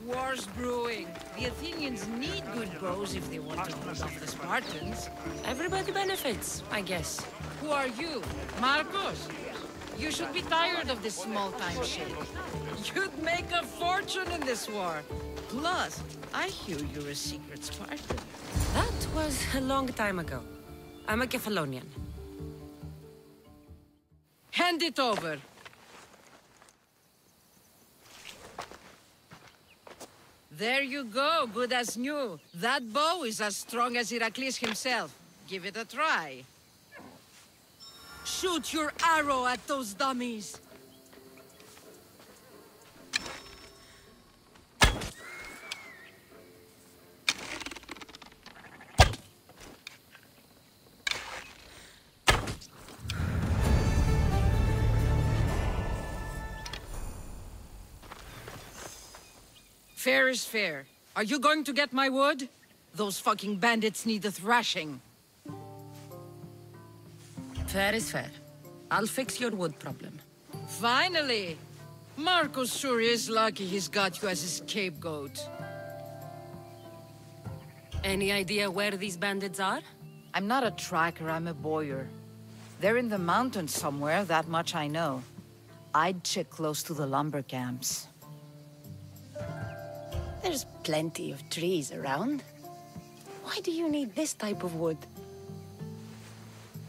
War's brewing. The Athenians need good bows if they want to hold off the Spartans. Everybody benefits, I guess. Who are you? Marcos? You should be tired of this small-time shit. You'd make a fortune in this war. Plus, I hear you're a secret Spartan. That was a long time ago. I'm a Kephalonian. Hand it over. There you go, good as new. That bow is as strong as Heracles himself. Give it a try. Shoot your arrow at those dummies. Fair is fair. Are you going to get my wood? Those fucking bandits need a thrashing. Fair is fair. I'll fix your wood problem. Finally! Marcos sure is lucky he's got you as his scapegoat. Any idea where these bandits are? I'm not a tracker, I'm a boyer. They're in the mountains somewhere, that much I know. I'd check close to the lumber camps. There's plenty of trees around. Why do you need this type of wood?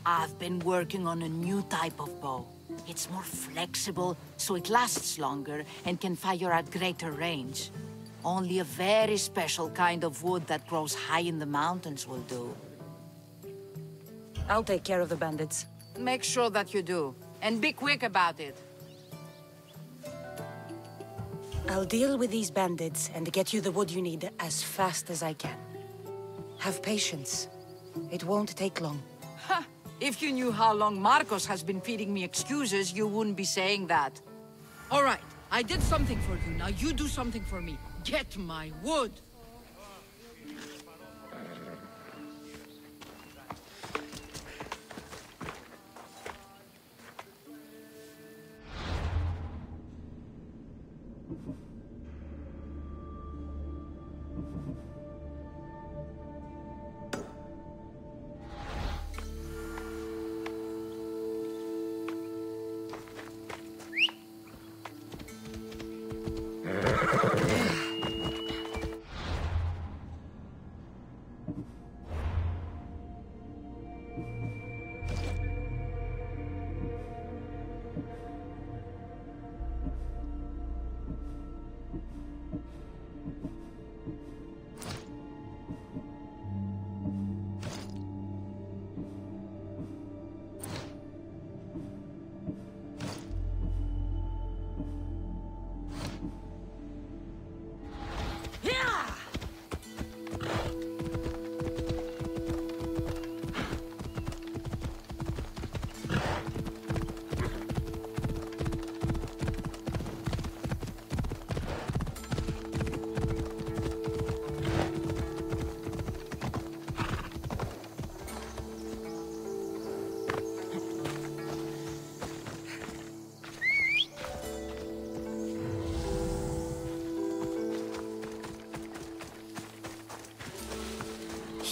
I've been working on a new type of bow. It's more flexible, so it lasts longer and can fire at greater range. Only a very special kind of wood that grows high in the mountains will do. I'll take care of the bandits. Make sure that you do. And be quick about it. I'll deal with these bandits and get you the wood you need as fast as I can. Have patience. It won't take long. Ha! If you knew how long Marcos has been feeding me excuses, you wouldn't be saying that. All right, I did something for you. Now you do something for me. Get my wood.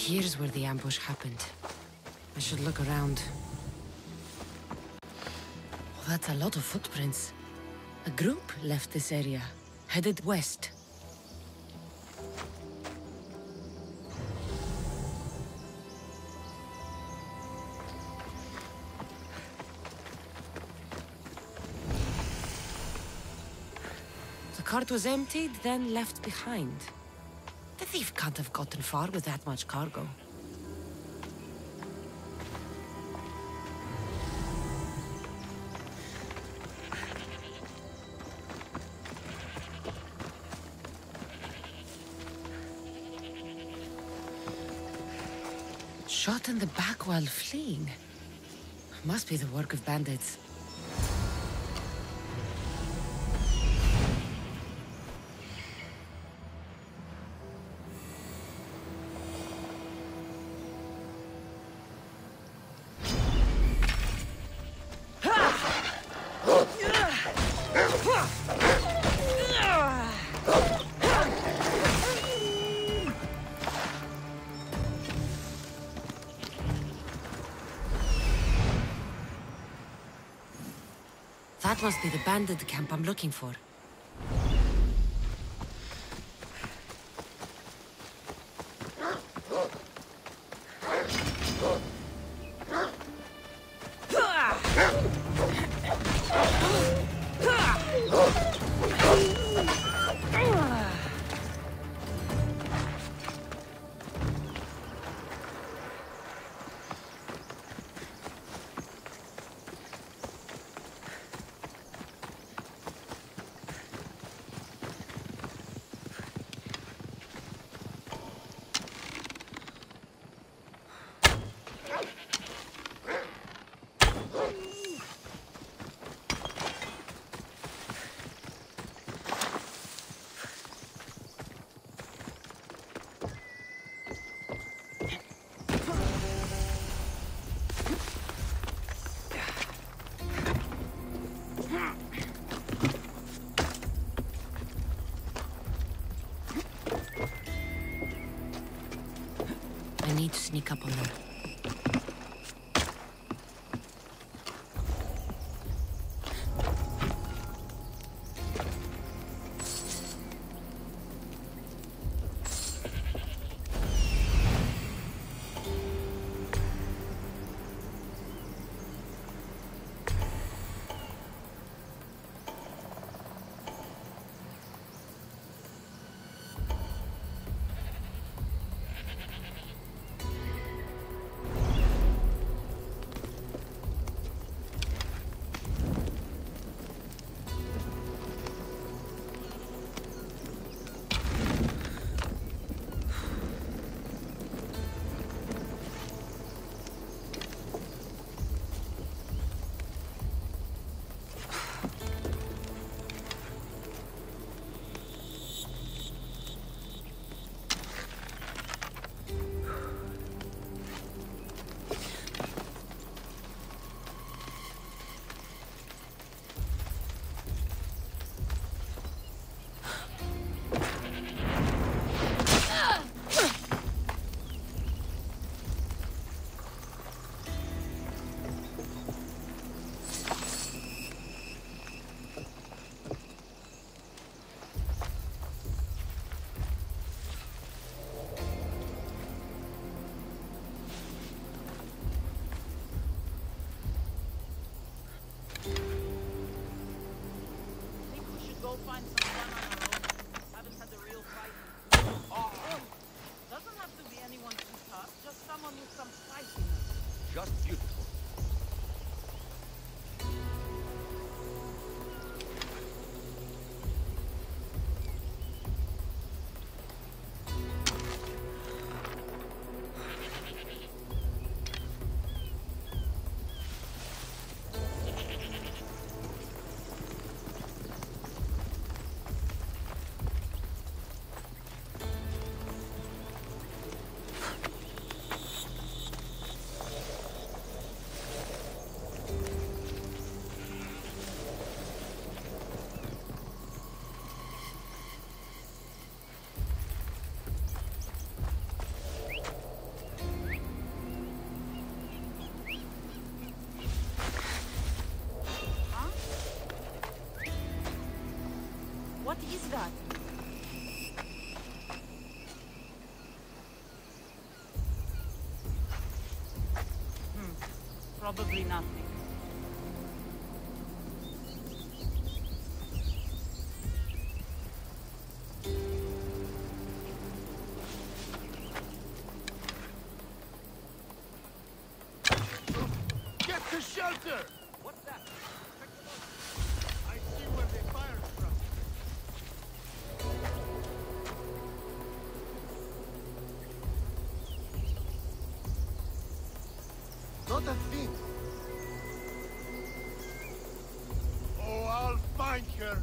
Here's where the ambush happened. I should look around. Oh, that's a lot of footprints. A group left this area, headed west. The cart was emptied, then left behind. The thief can't have gotten far with that much cargo. Shot in the back while fleeing. Must be the work of bandits. That must be the bandit camp I'm looking for. I need to sneak up on them. that? Probably nothing. Get to shelter! What's that? I see where they fired from. Not a thing. Oh, I'll find her.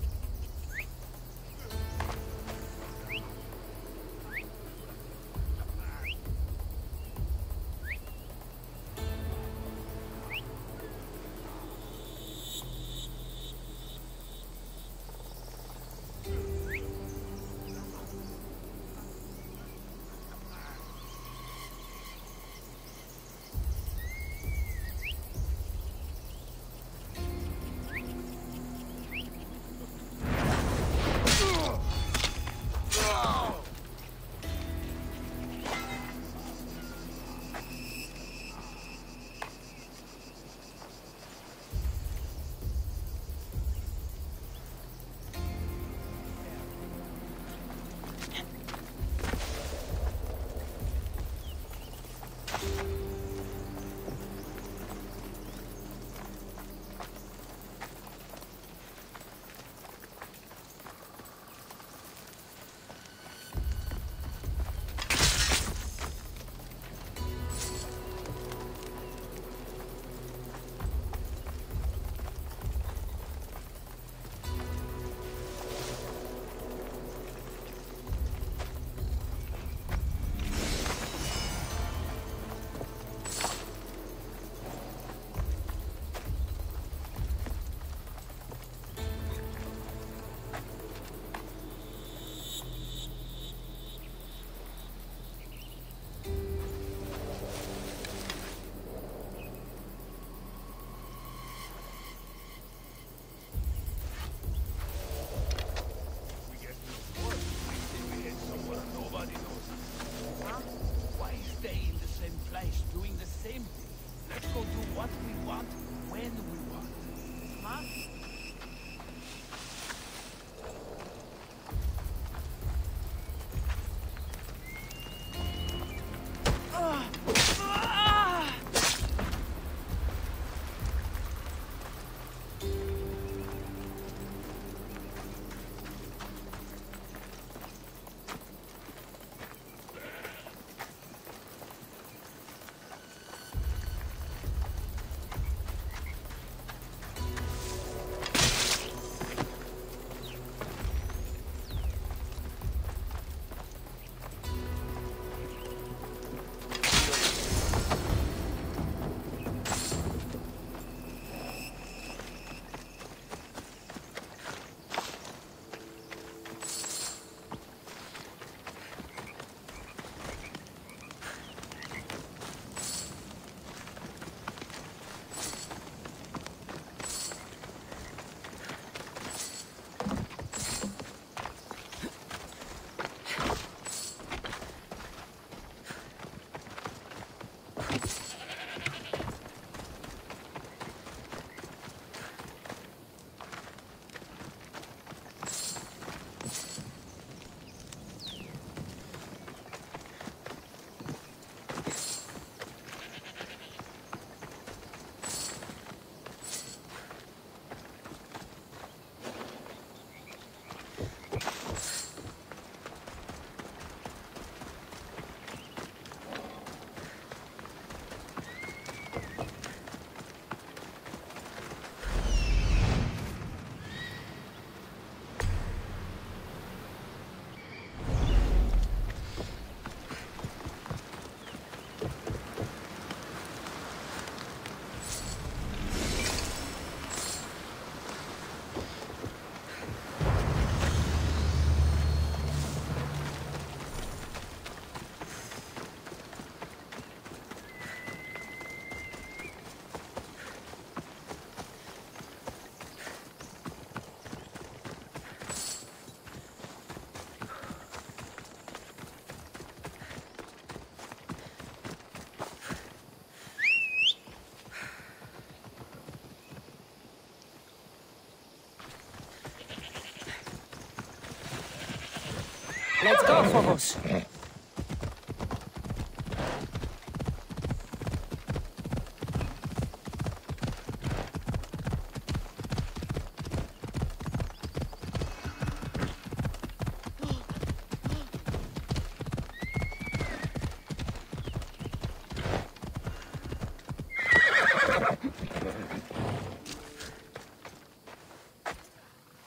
Let's go, Phobos.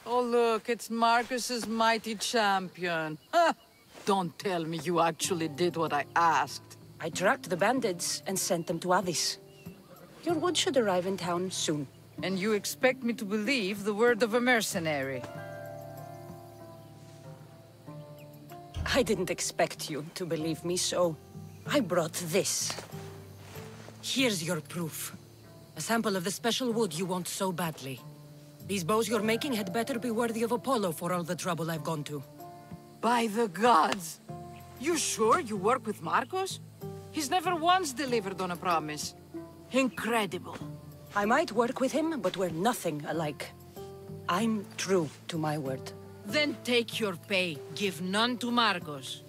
Oh, look, it's Marcus's mighty champion. Huh. Don't tell me you actually did what I asked. I tracked the bandits and sent them to Avis. Your wood should arrive in town soon. And you expect me to believe the word of a mercenary? I didn't expect you to believe me, so I brought this. Here's your proof. A sample of the special wood you want so badly. These bows you're making had better be worthy of Apollo for all the trouble I've gone to. By the gods! You sure you work with Marcos? He's never once delivered on a promise. Incredible. I might work with him, but we're nothing alike. I'm true to my word. Then take your pay. Give none to Marcos.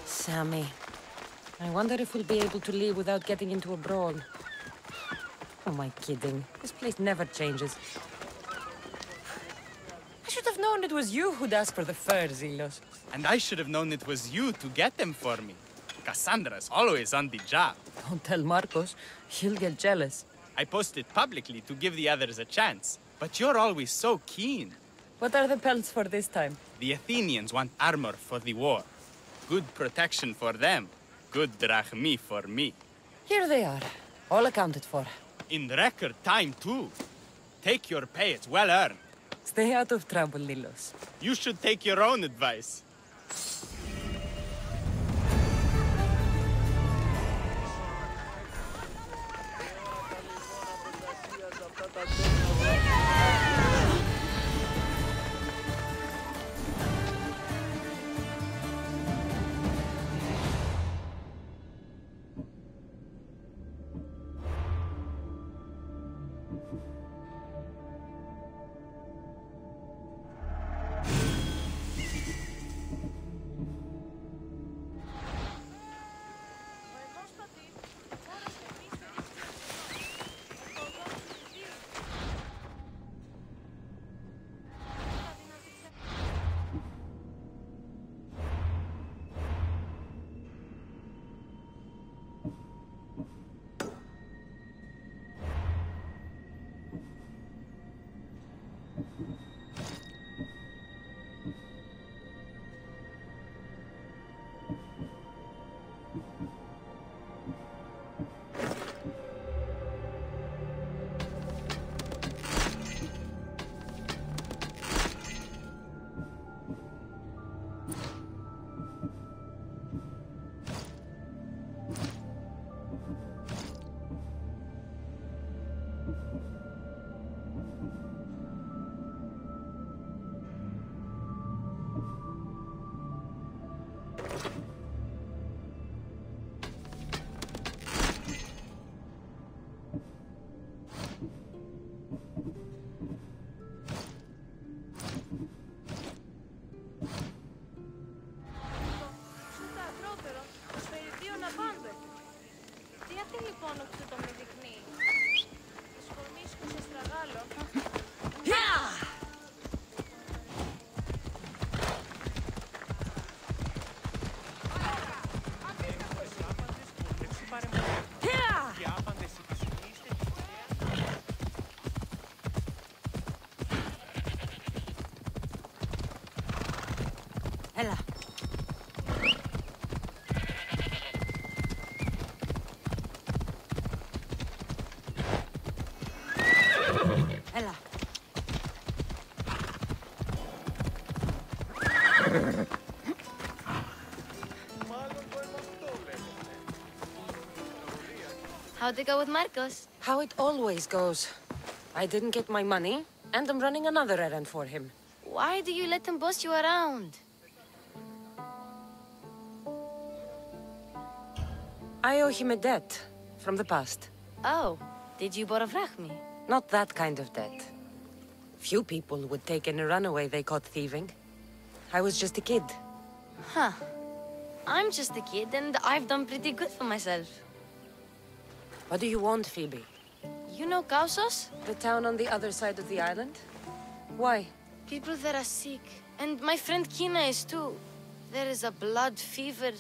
Sammy, I wonder if we'll be able to leave without getting into a brawl. Who am I kidding? This place never changes. I should have known it was you who'd ask for the fur, Zelos. And I should have known it was you to get them for me. Cassandra's always on the job. Don't tell Marcos. He'll get jealous. I posted publicly to give the others a chance, but you're always so keen. What are the pelts for this time? The Athenians want armor for the war. Good protection for them. Good drachmi for me. Here they are. All accounted for. In record time, too. Take your pay, it's well earned. Stay out of trouble, Lilos. You should take your own advice. Έλα. Έλα. How'd it go with Marcos? How it always goes. I didn't get my money, and I'm running another errand for him. Why do you let him boss you around? I owe him a debt from the past. Oh, did you borrow me? Not that kind of debt. Few people would take in a runaway they caught thieving. I was just a kid. Huh. I'm just a kid, and I've done pretty good for myself. What do you want, Phoebe? You know Kausos? The town on the other side of the island? Why? People there are sick, and my friend Kina is too. There is a blood fever.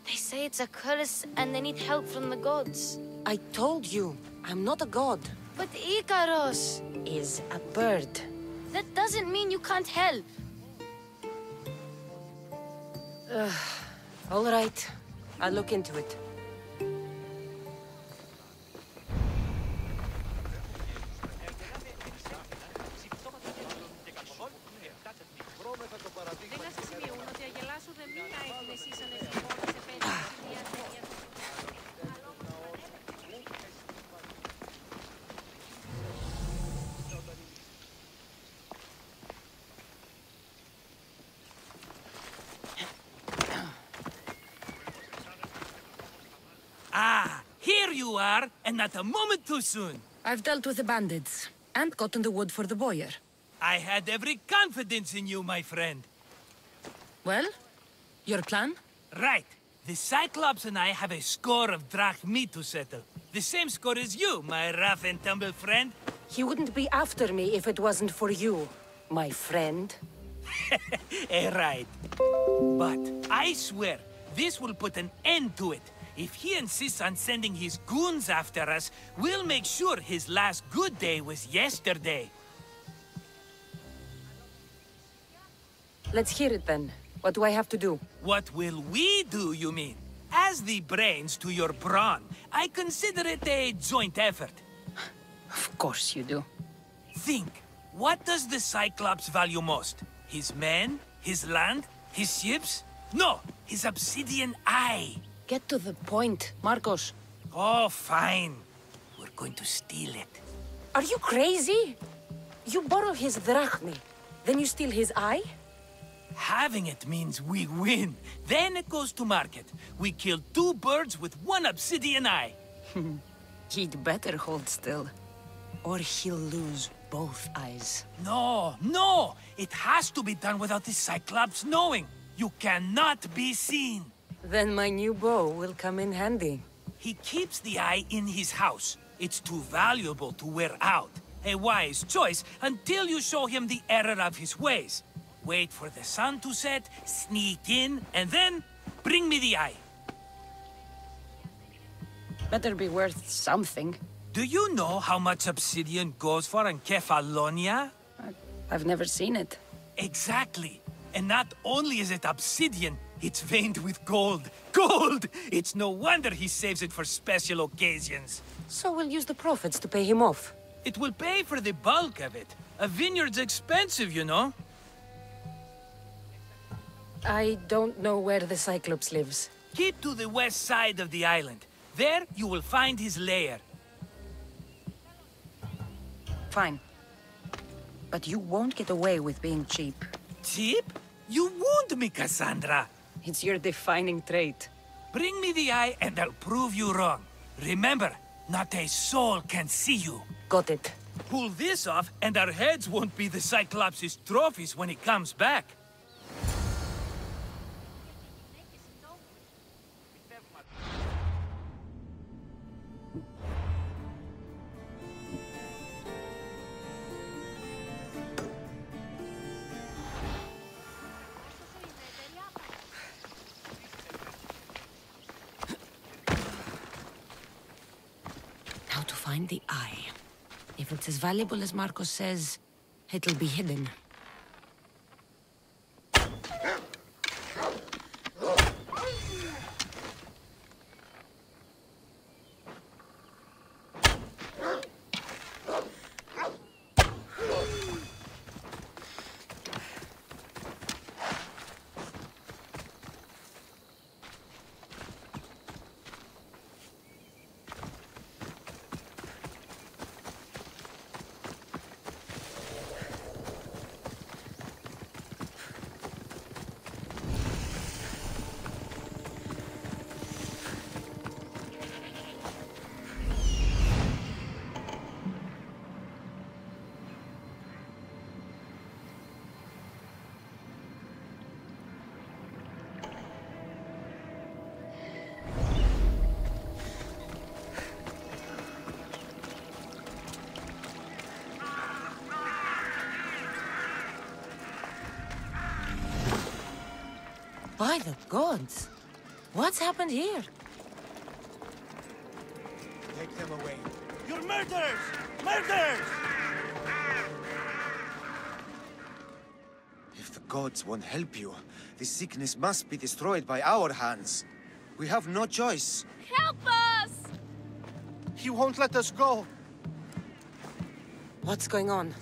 They say it's a curse, and they need help from the gods. I told you, I'm not a god. But Ikaros is a bird. That doesn't mean you can't help. All right, I'll look into it. Ah, here you are, and not a moment too soon. I've dealt with the bandits, and gotten the wood for the boiler. I had every confidence in you, my friend. Well, your plan? Right. The Cyclops and I have a score of drachmi to settle. The same score as you, my rough and tumble friend. He wouldn't be after me if it wasn't for you, my friend. Right. But I swear, this will put an end to it. If he insists on sending his goons after us, we'll make sure his last good day was yesterday. Let's hear it then. What do I have to do? What will we do, you mean? As the brains to your brawn, I consider it a joint effort. Of course you do. Think, what does the Cyclops value most? His men? His land? His ships? No, his obsidian eye. Get to the point, Marcos. Oh, fine. We're going to steal it. Are you crazy? You borrow his drachmi, then you steal his eye? Having it means we win. Then it goes to market. We kill 2 birds with 1 obsidian eye. He'd better hold still, or he'll lose both eyes. No, no! It has to be done without the Cyclops knowing. You cannot be seen. Then my new bow will come in handy. He keeps the eye in his house. It's too valuable to wear out. A wise choice until you show him the error of his ways. Wait for the sun to set, sneak in, and then bring me the eye. Better be worth something. Do you know how much obsidian goes for in Kefalonia? I've never seen it. Exactly. And not only is it obsidian, it's veined with gold. Gold! It's no wonder he saves it for special occasions. So we'll use the profits to pay him off. It will pay for the bulk of it. A vineyard's expensive, you know. I don't know where the Cyclops lives. Keep to the west side of the island. There, you will find his lair. Fine. But you won't get away with being cheap. Cheap? You wound me, Cassandra. It's your defining trait. Bring me the eye and I'll prove you wrong. Remember, not a soul can see you. Got it. Pull this off and our heads won't be the Cyclops' trophies when he comes back. Now to find the eye. If it's as valuable as Marcos says, it'll be hidden. By the gods! What's happened here? Take them away. You're murderers! Murderers! If the gods won't help you, this sickness must be destroyed by our hands. We have no choice. Help us! He won't let us go. What's going on?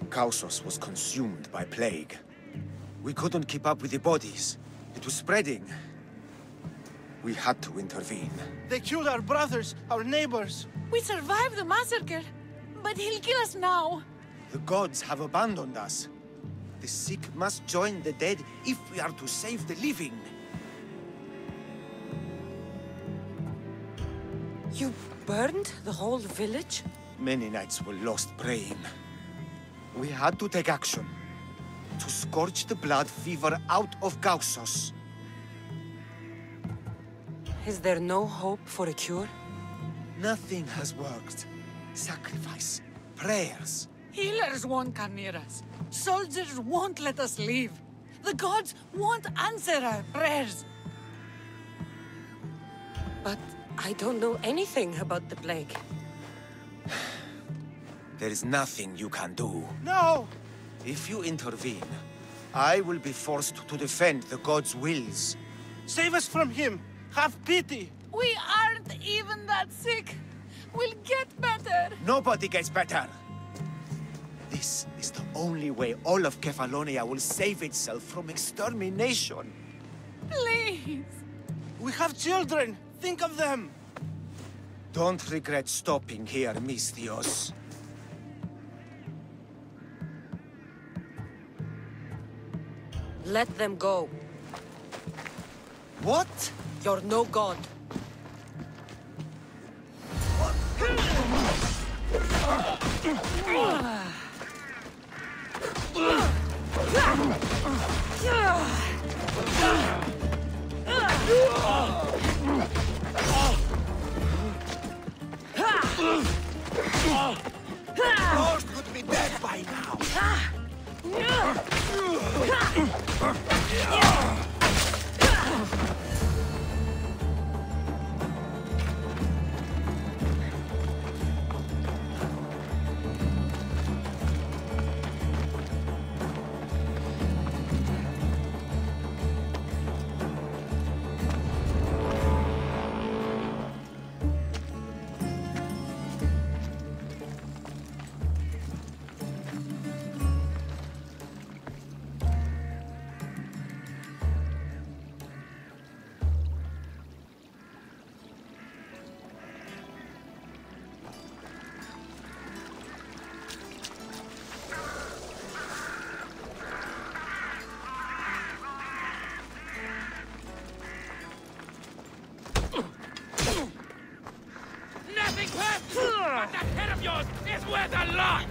Kausos was consumed by plague. We couldn't keep up with the bodies. It was spreading. We had to intervene. They killed our brothers, our neighbors. We survived the massacre, but he'll kill us now. The gods have abandoned us. The sick must join the dead if we are to save the living. You burned the whole village? Many nights were lost praying. We had to take action. To scorch the blood fever out of Kausos. Is there no hope for a cure? Nothing has worked. Sacrifice, prayers. Healers won't come near us. Soldiers won't let us leave. The gods won't answer our prayers. But I don't know anything about the plague. There is nothing you can do. No! If you intervene, I will be forced to defend the gods' wills. Save us from him! Have pity! We aren't even that sick. We'll get better. Nobody gets better. This is the only way all of Kefalonia will save itself from extermination. Please. We have children. Think of them. Don't regret stopping here, Mistios. Let them go. What? You're no god. Most could be dead by now. But that head of yours is worth a lot!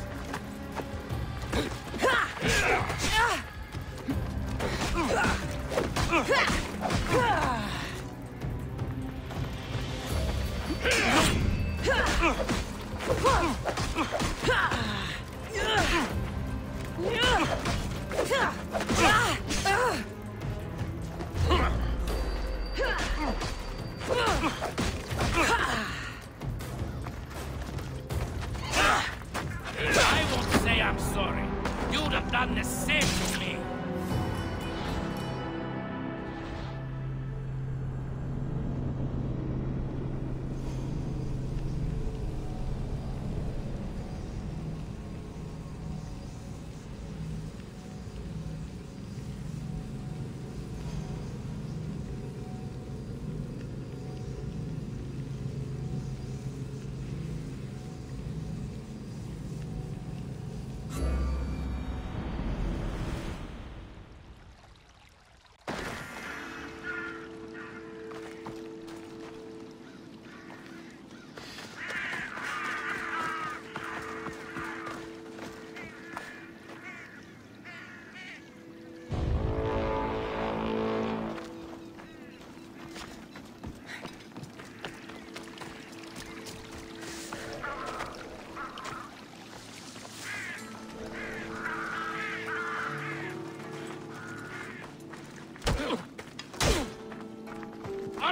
I won't say I'm sorry. You'd have done the same to me.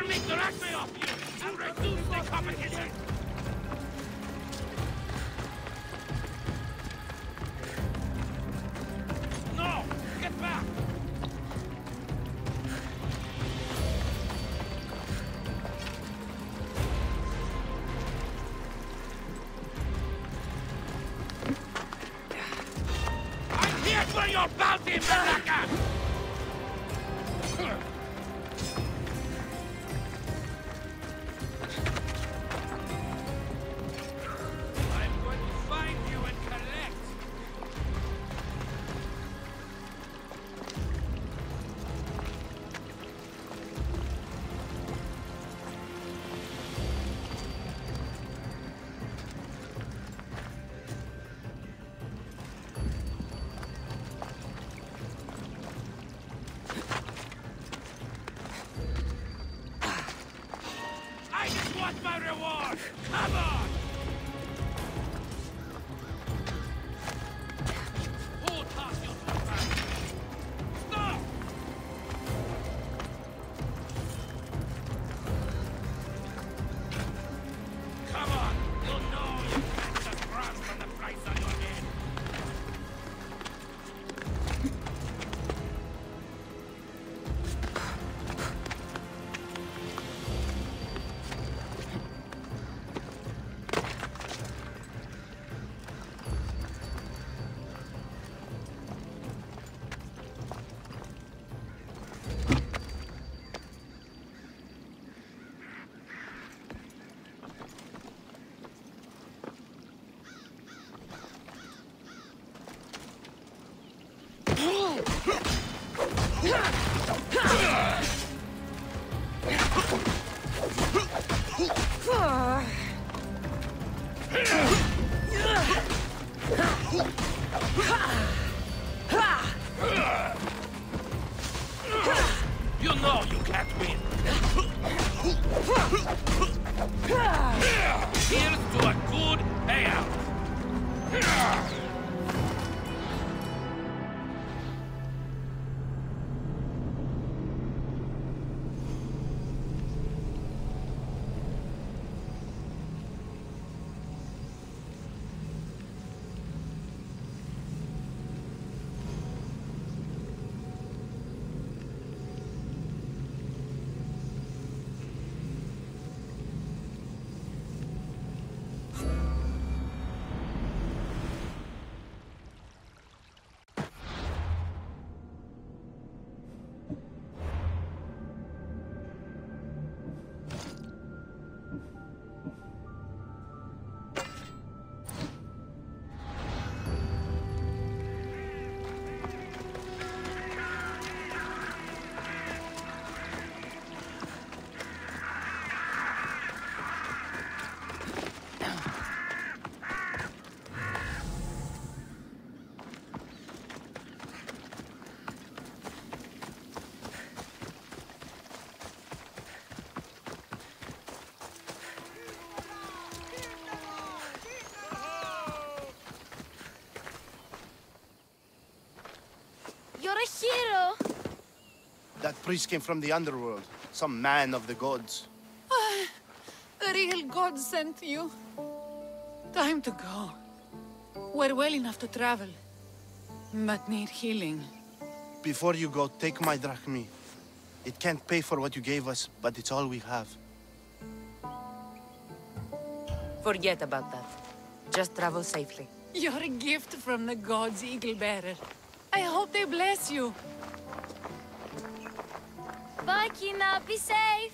me directly off you and reduce the competition! No! Get back! I'm here for your bounty, Malaka! What's my reward? Come on! Who taught you to fight? Stop! Come on! You know you can't just run from the price on your head. You know you can't win. Here's to a good payout. You're a hero! That priest came from the underworld. Some man of the gods. The real god sent you. Time to go. We're well enough to travel, but need healing. Before you go, take my drachmi. It can't pay for what you gave us, but it's all we have. Forget about that. Just travel safely. You're a gift from the gods, Eagle Bearer. I hope they bless you. Bye, Kina. Be safe.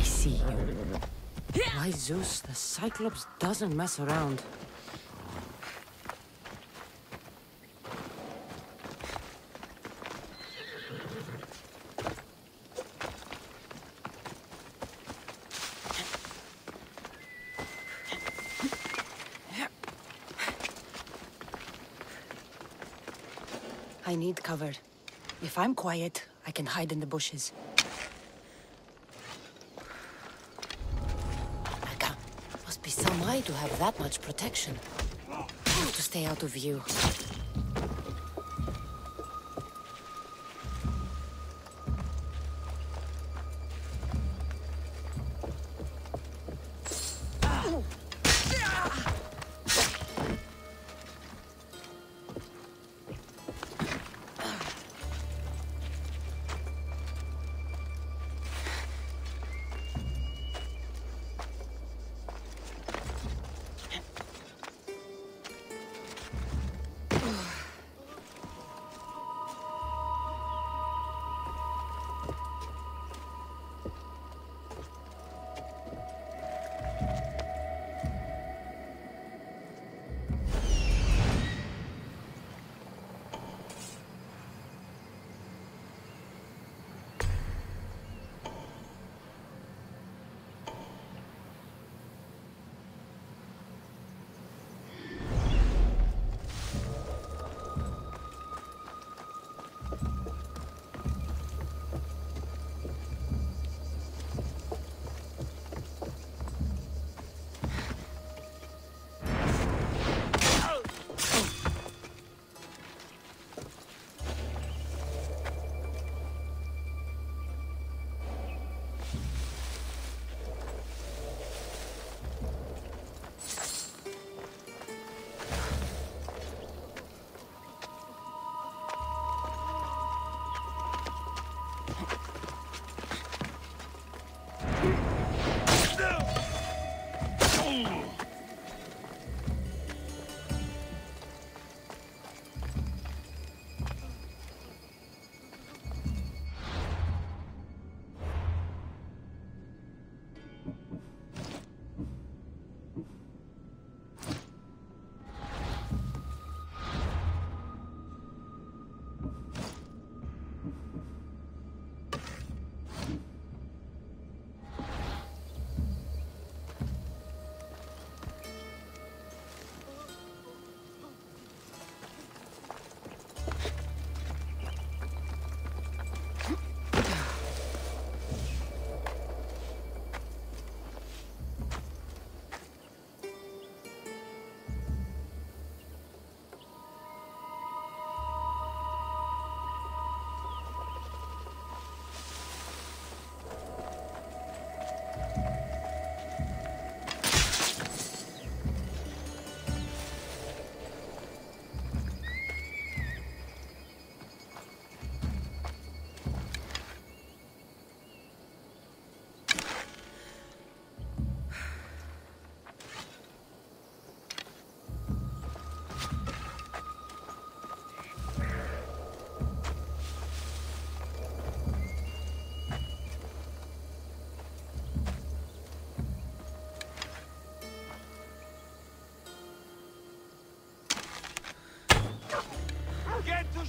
see you. Why, Zeus, the Cyclops doesn't mess around. I need cover. If I'm quiet, I can hide in the bushes. Aka, must be some way to have that much protection. To stay out of view.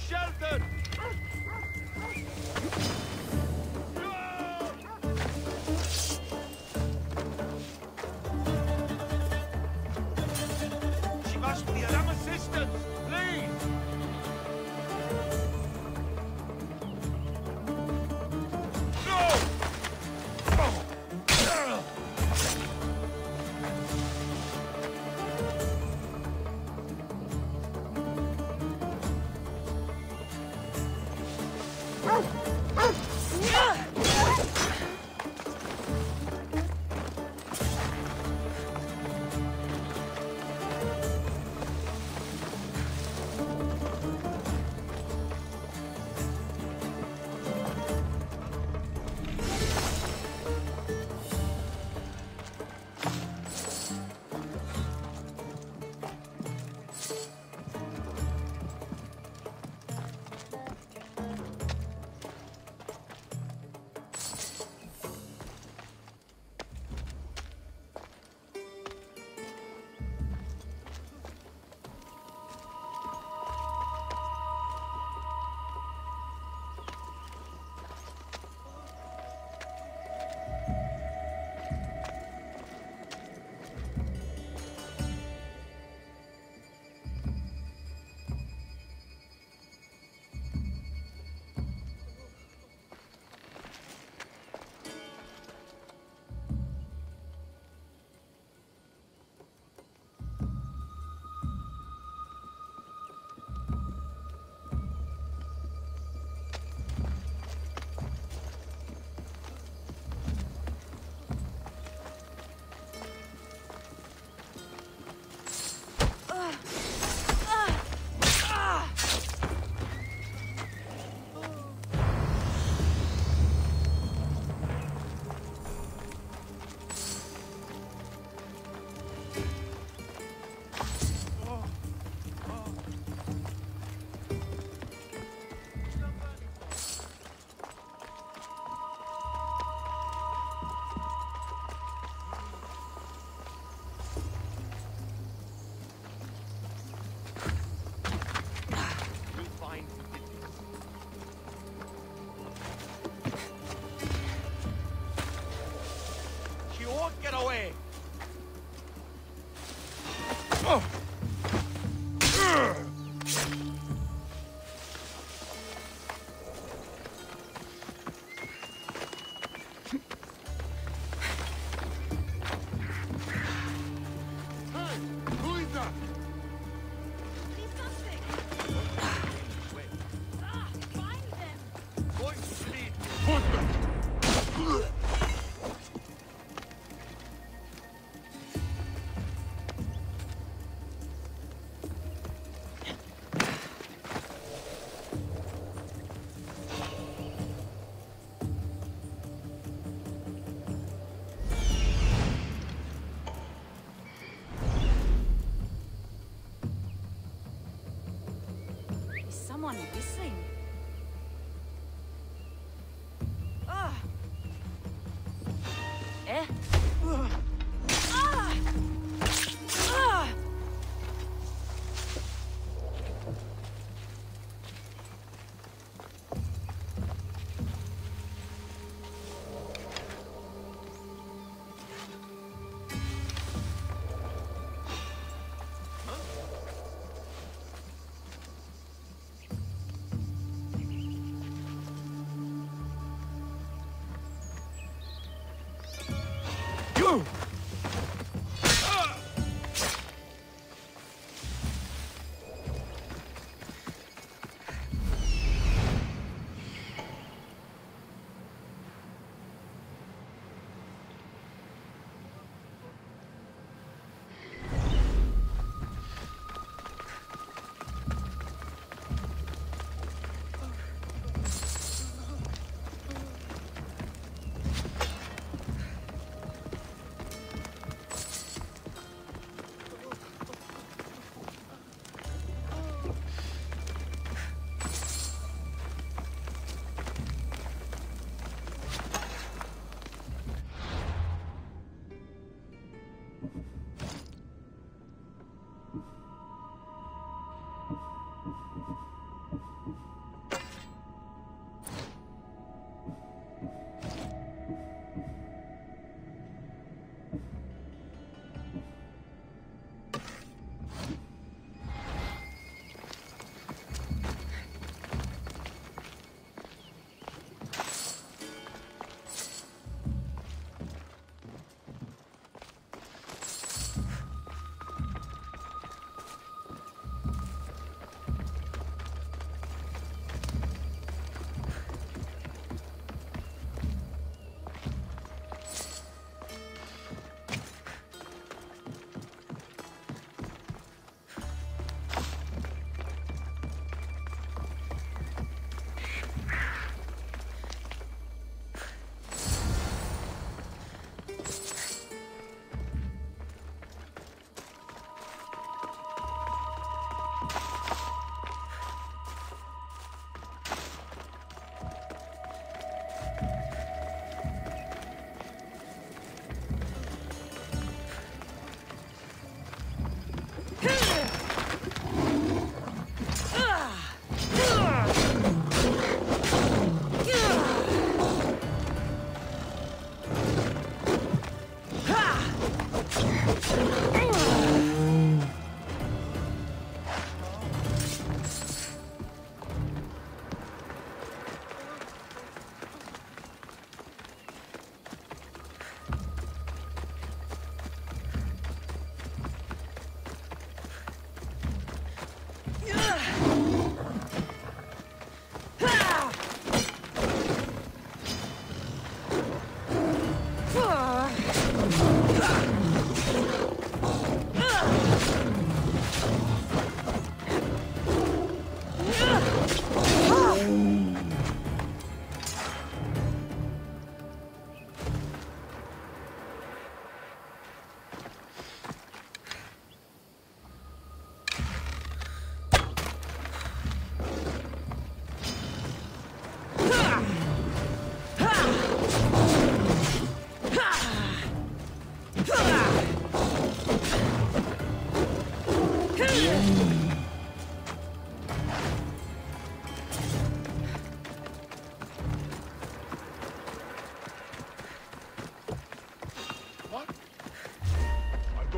shelter! She must be some assistance, please! Don't get away! Someone whistling. Eh?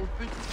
ton petit...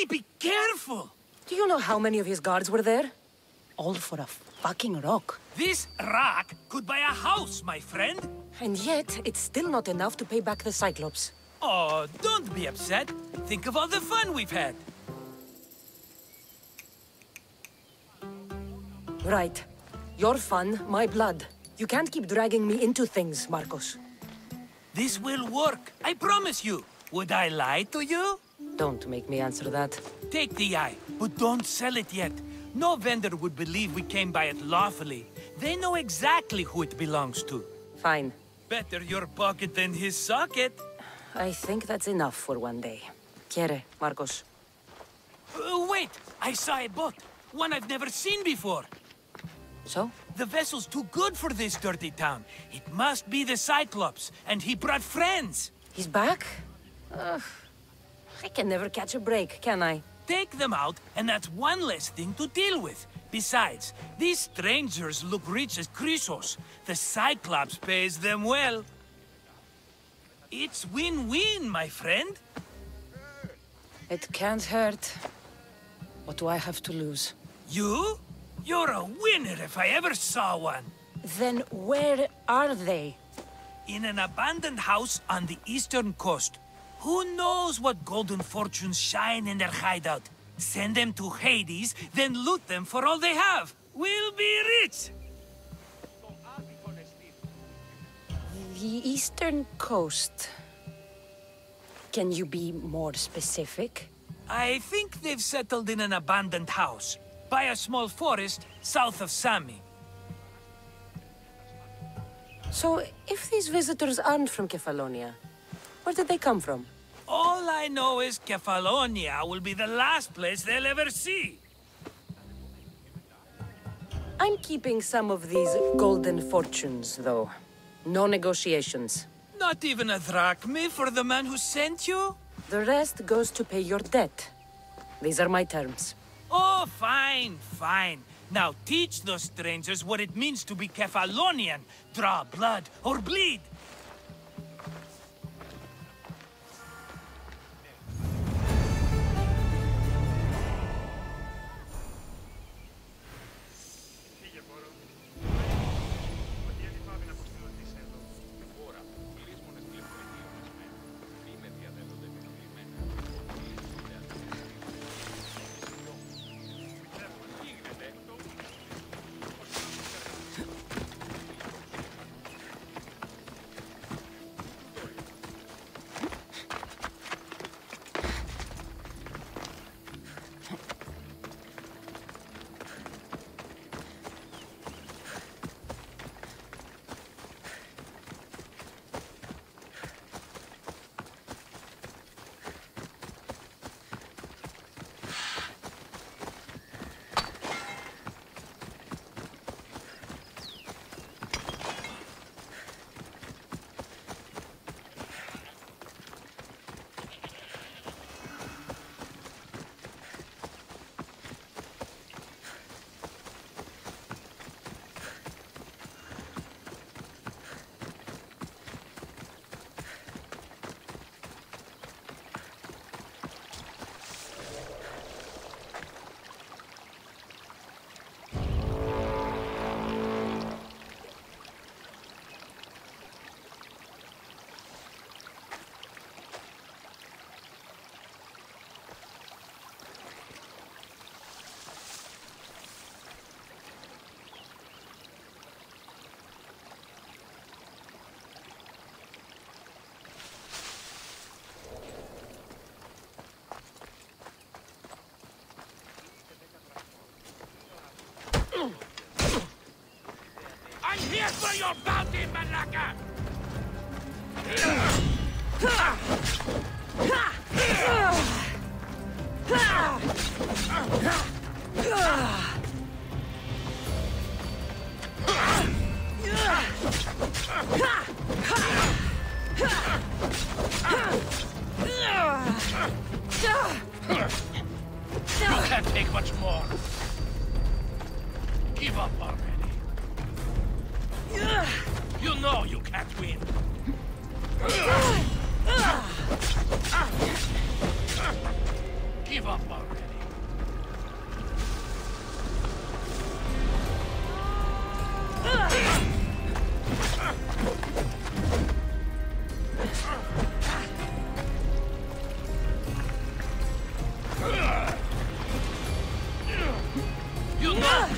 Be careful! Do you know how many of his guards were there? All for a fucking rock. This rock could buy a house, my friend. And yet, it's still not enough to pay back the Cyclops. Oh, don't be upset. Think of all the fun we've had. Right. Your fun, my blood. You can't keep dragging me into things, Marcos. This will work, I promise you. Would I lie to you? Don't make me answer that. Take the eye, but don't sell it yet. No vendor would believe we came by it lawfully. They know exactly who it belongs to. Fine. Better your pocket than his socket. I think that's enough for one day. Quiere, Marcos. Wait! I saw a boat. One I've never seen before. So? The vessel's too good for this dirty town. It must be the Cyclops, and he brought friends. He's back? I can never catch a break, can I? Take them out, and that's one less thing to deal with. Besides, these strangers look rich as Chrysos. The Cyclops pays them well. It's win-win, my friend. It can't hurt. What do I have to lose? You? You're a winner if I ever saw one. Then where are they? In an abandoned house on the eastern coast. Who knows what golden fortunes shine in their hideout? Send them to Hades, then loot them for all they have. We'll be rich! The eastern coast. Can you be more specific? I think they've settled in an abandoned house, by a small forest south of Sami. So, if these visitors aren't from Kefalonia, where did they come from? All I know is Kefalonia will be the last place they'll ever see. I'm keeping some of these golden fortunes, though. No negotiations. Not even a drachme for the man who sent you? The rest goes to pay your debt. These are my terms. Oh, fine, fine. Now teach those strangers what it means to be Kefalonian. Draw blood or bleed. for your bounty, Malaka! You can't take much more. Give up already. You know you can't win. Give up already. You know.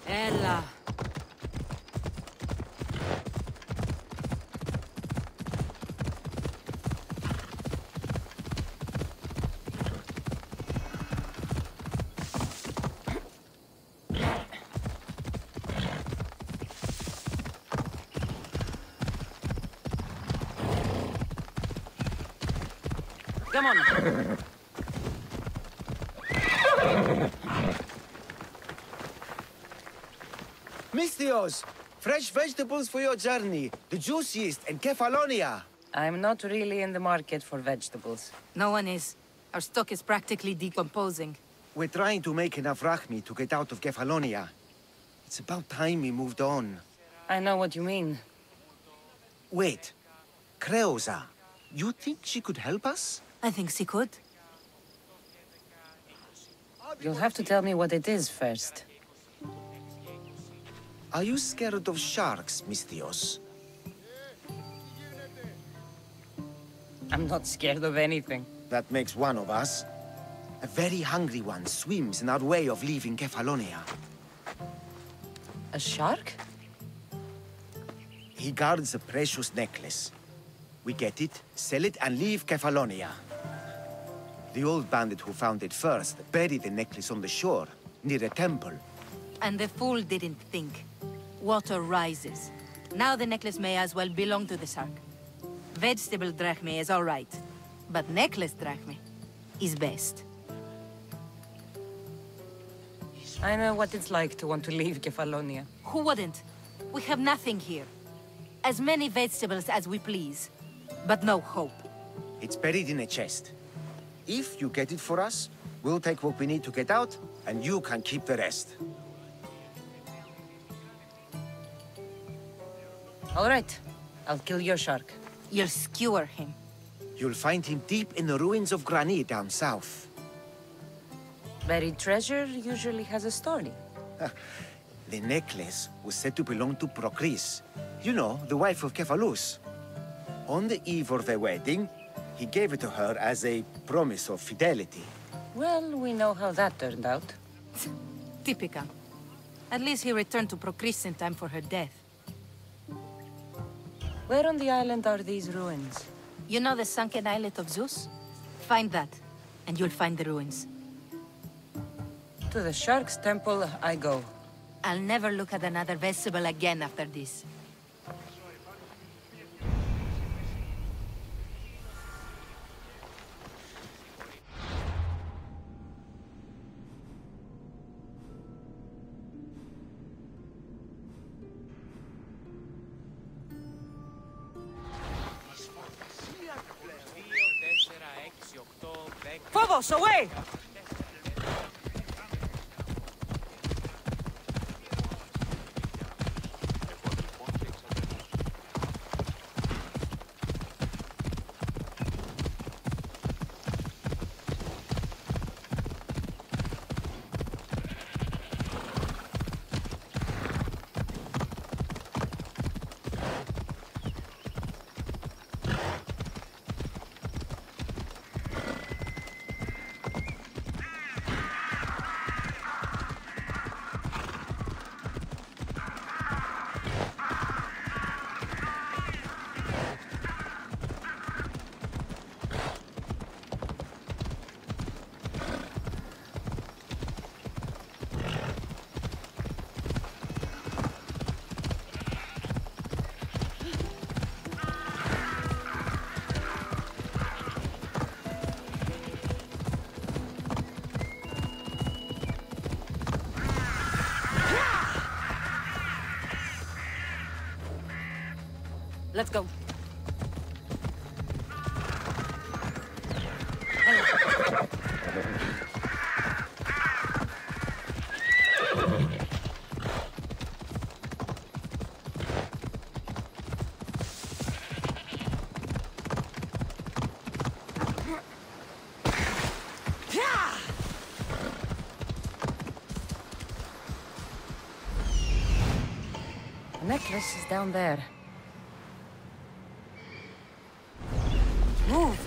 Ella. Come on. Mistios! Fresh vegetables for your journey. The juiciest in Kefalonia. I'm not really in the market for vegetables. No one is. Our stock is practically decomposing. We're trying to make enough Rahmi to get out of Kefalonia. It's about time we moved on. I know what you mean. Wait. Creosa. You think she could help us? I think she could. You'll have to tell me what it is first. Are you scared of sharks, Mistios? I'm not scared of anything. That makes one of us. A very hungry one swims in our way of leaving Kefalonia. A shark? He guards a precious necklace. We get it, sell it, and leave Kefalonia. The old bandit who found it first buried the necklace on the shore, near a temple. And the fool didn't think. Water rises. Now the necklace may as well belong to the shark. Vegetable drachme is all right, but necklace drachme is best. I know what it's like to want to leave Kefalonia. Who wouldn't? We have nothing here. As many vegetables as we please, but no hope. It's buried in a chest. If you get it for us, we'll take what we need to get out, and you can keep the rest. All right. I'll kill your shark. You'll skewer him. You'll find him deep in the ruins of Granit down south. Buried treasure usually has a story. The necklace was said to belong to Procris. You know, the wife of Cephalus. On the eve of their wedding, he gave it to her as a promise of fidelity. Well, we know how that turned out. Typical. At least he returned to Procris in time for her death. Where on the island are these ruins? You know the sunken islet of Zeus? Find that, and you'll find the ruins. To the Shark's Temple I go. I'll never look at another vegetable again after this. Phobos, away! Let's go. The necklace is down there. Move!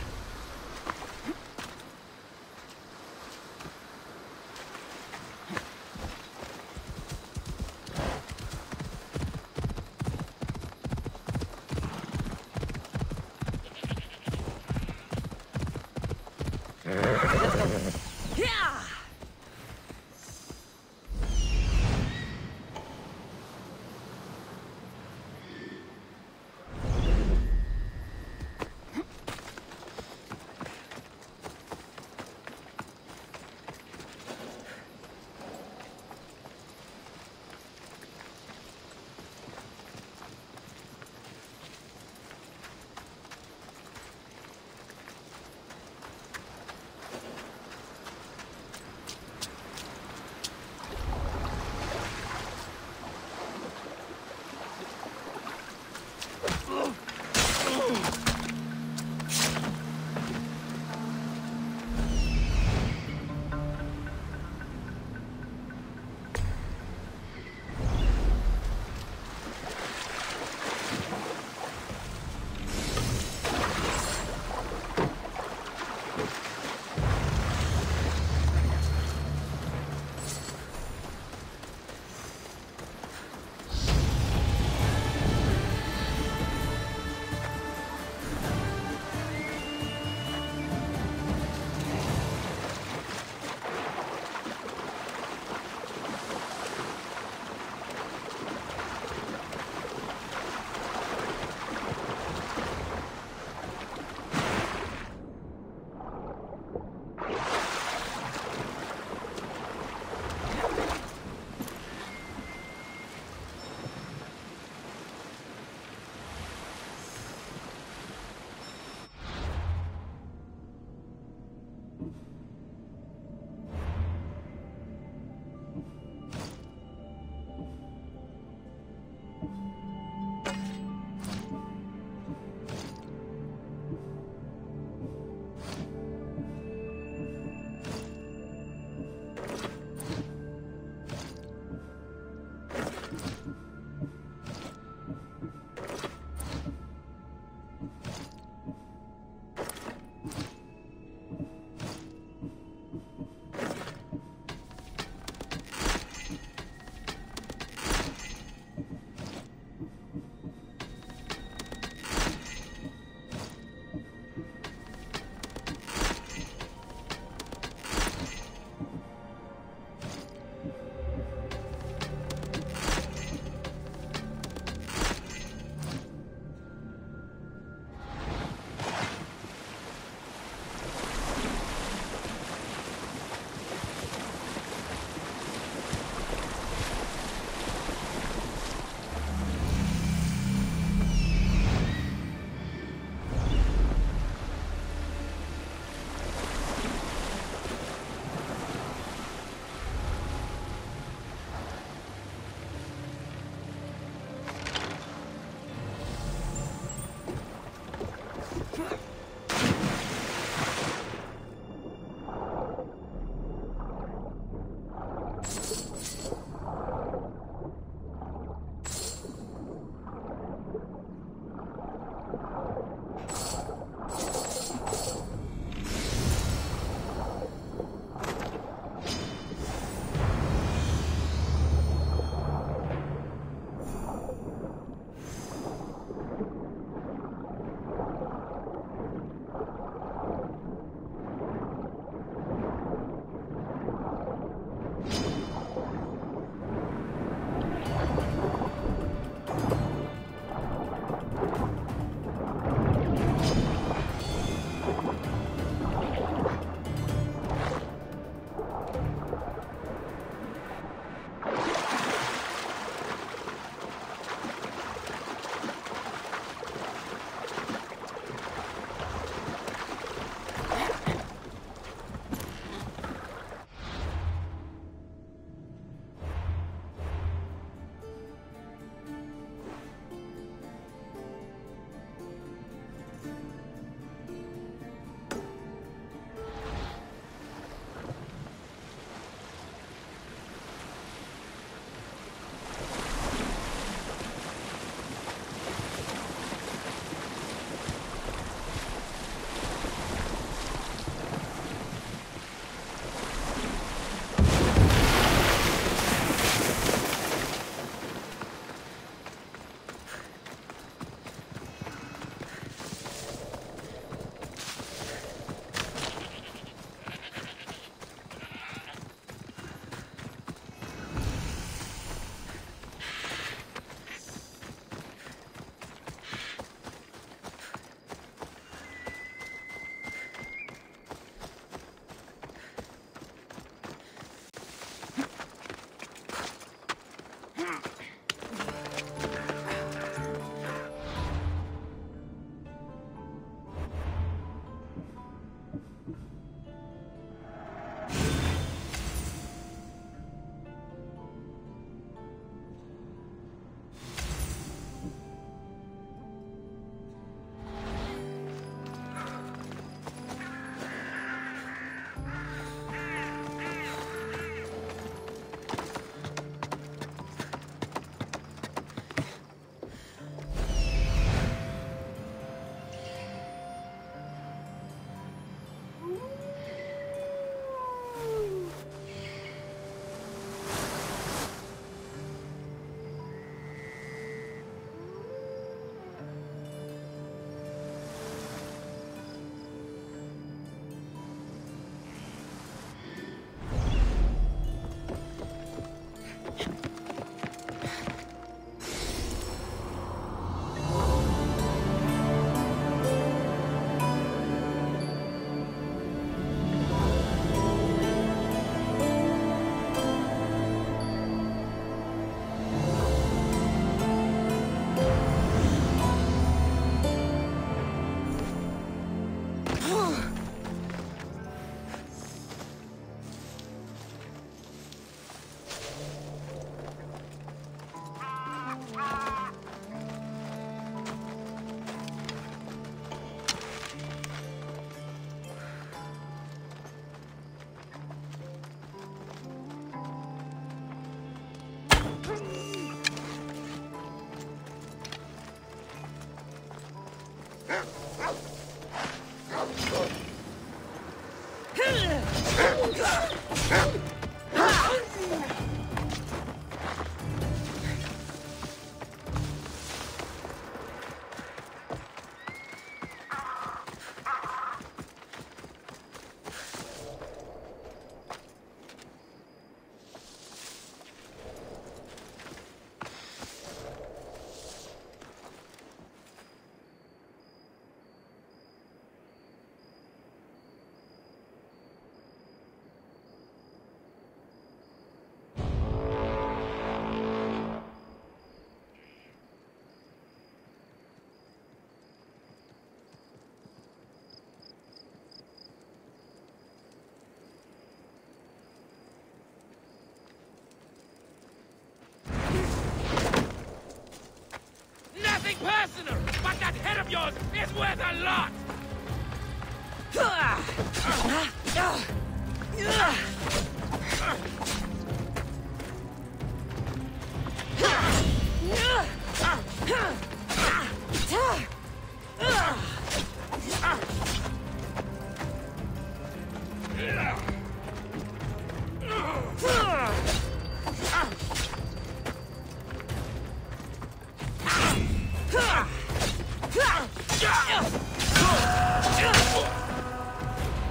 personal, but that head of yours is worth a lot!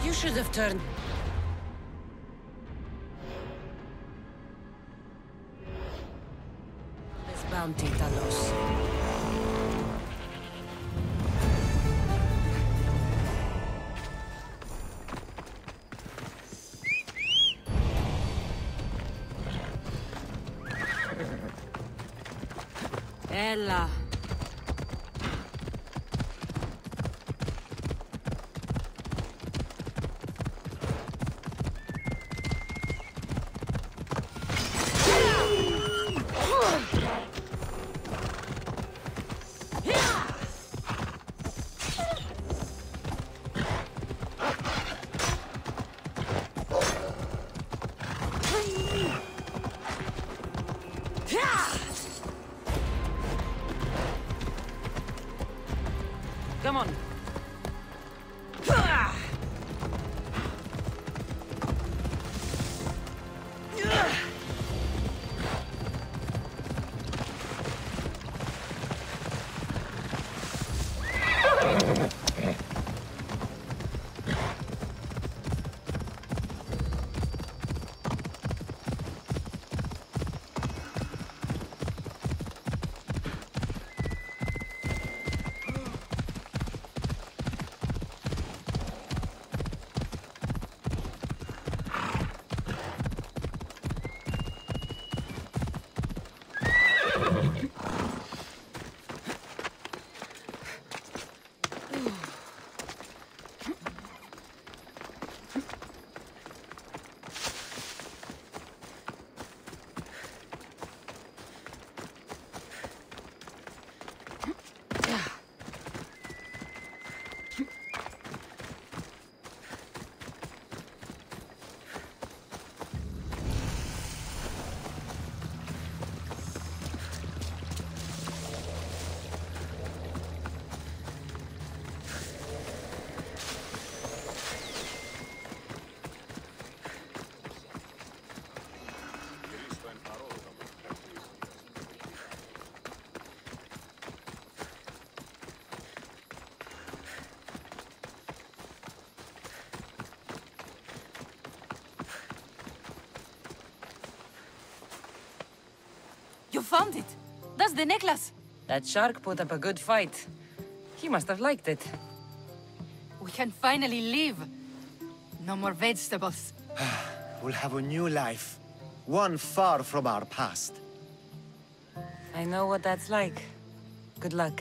You should have turned. This bounty, Talos. Ella. Come on. You found it! That's the necklace! That shark put up a good fight. He must have liked it. We can finally leave. No more vegetables. We'll have a new life. One far from our past. I know what that's like. Good luck.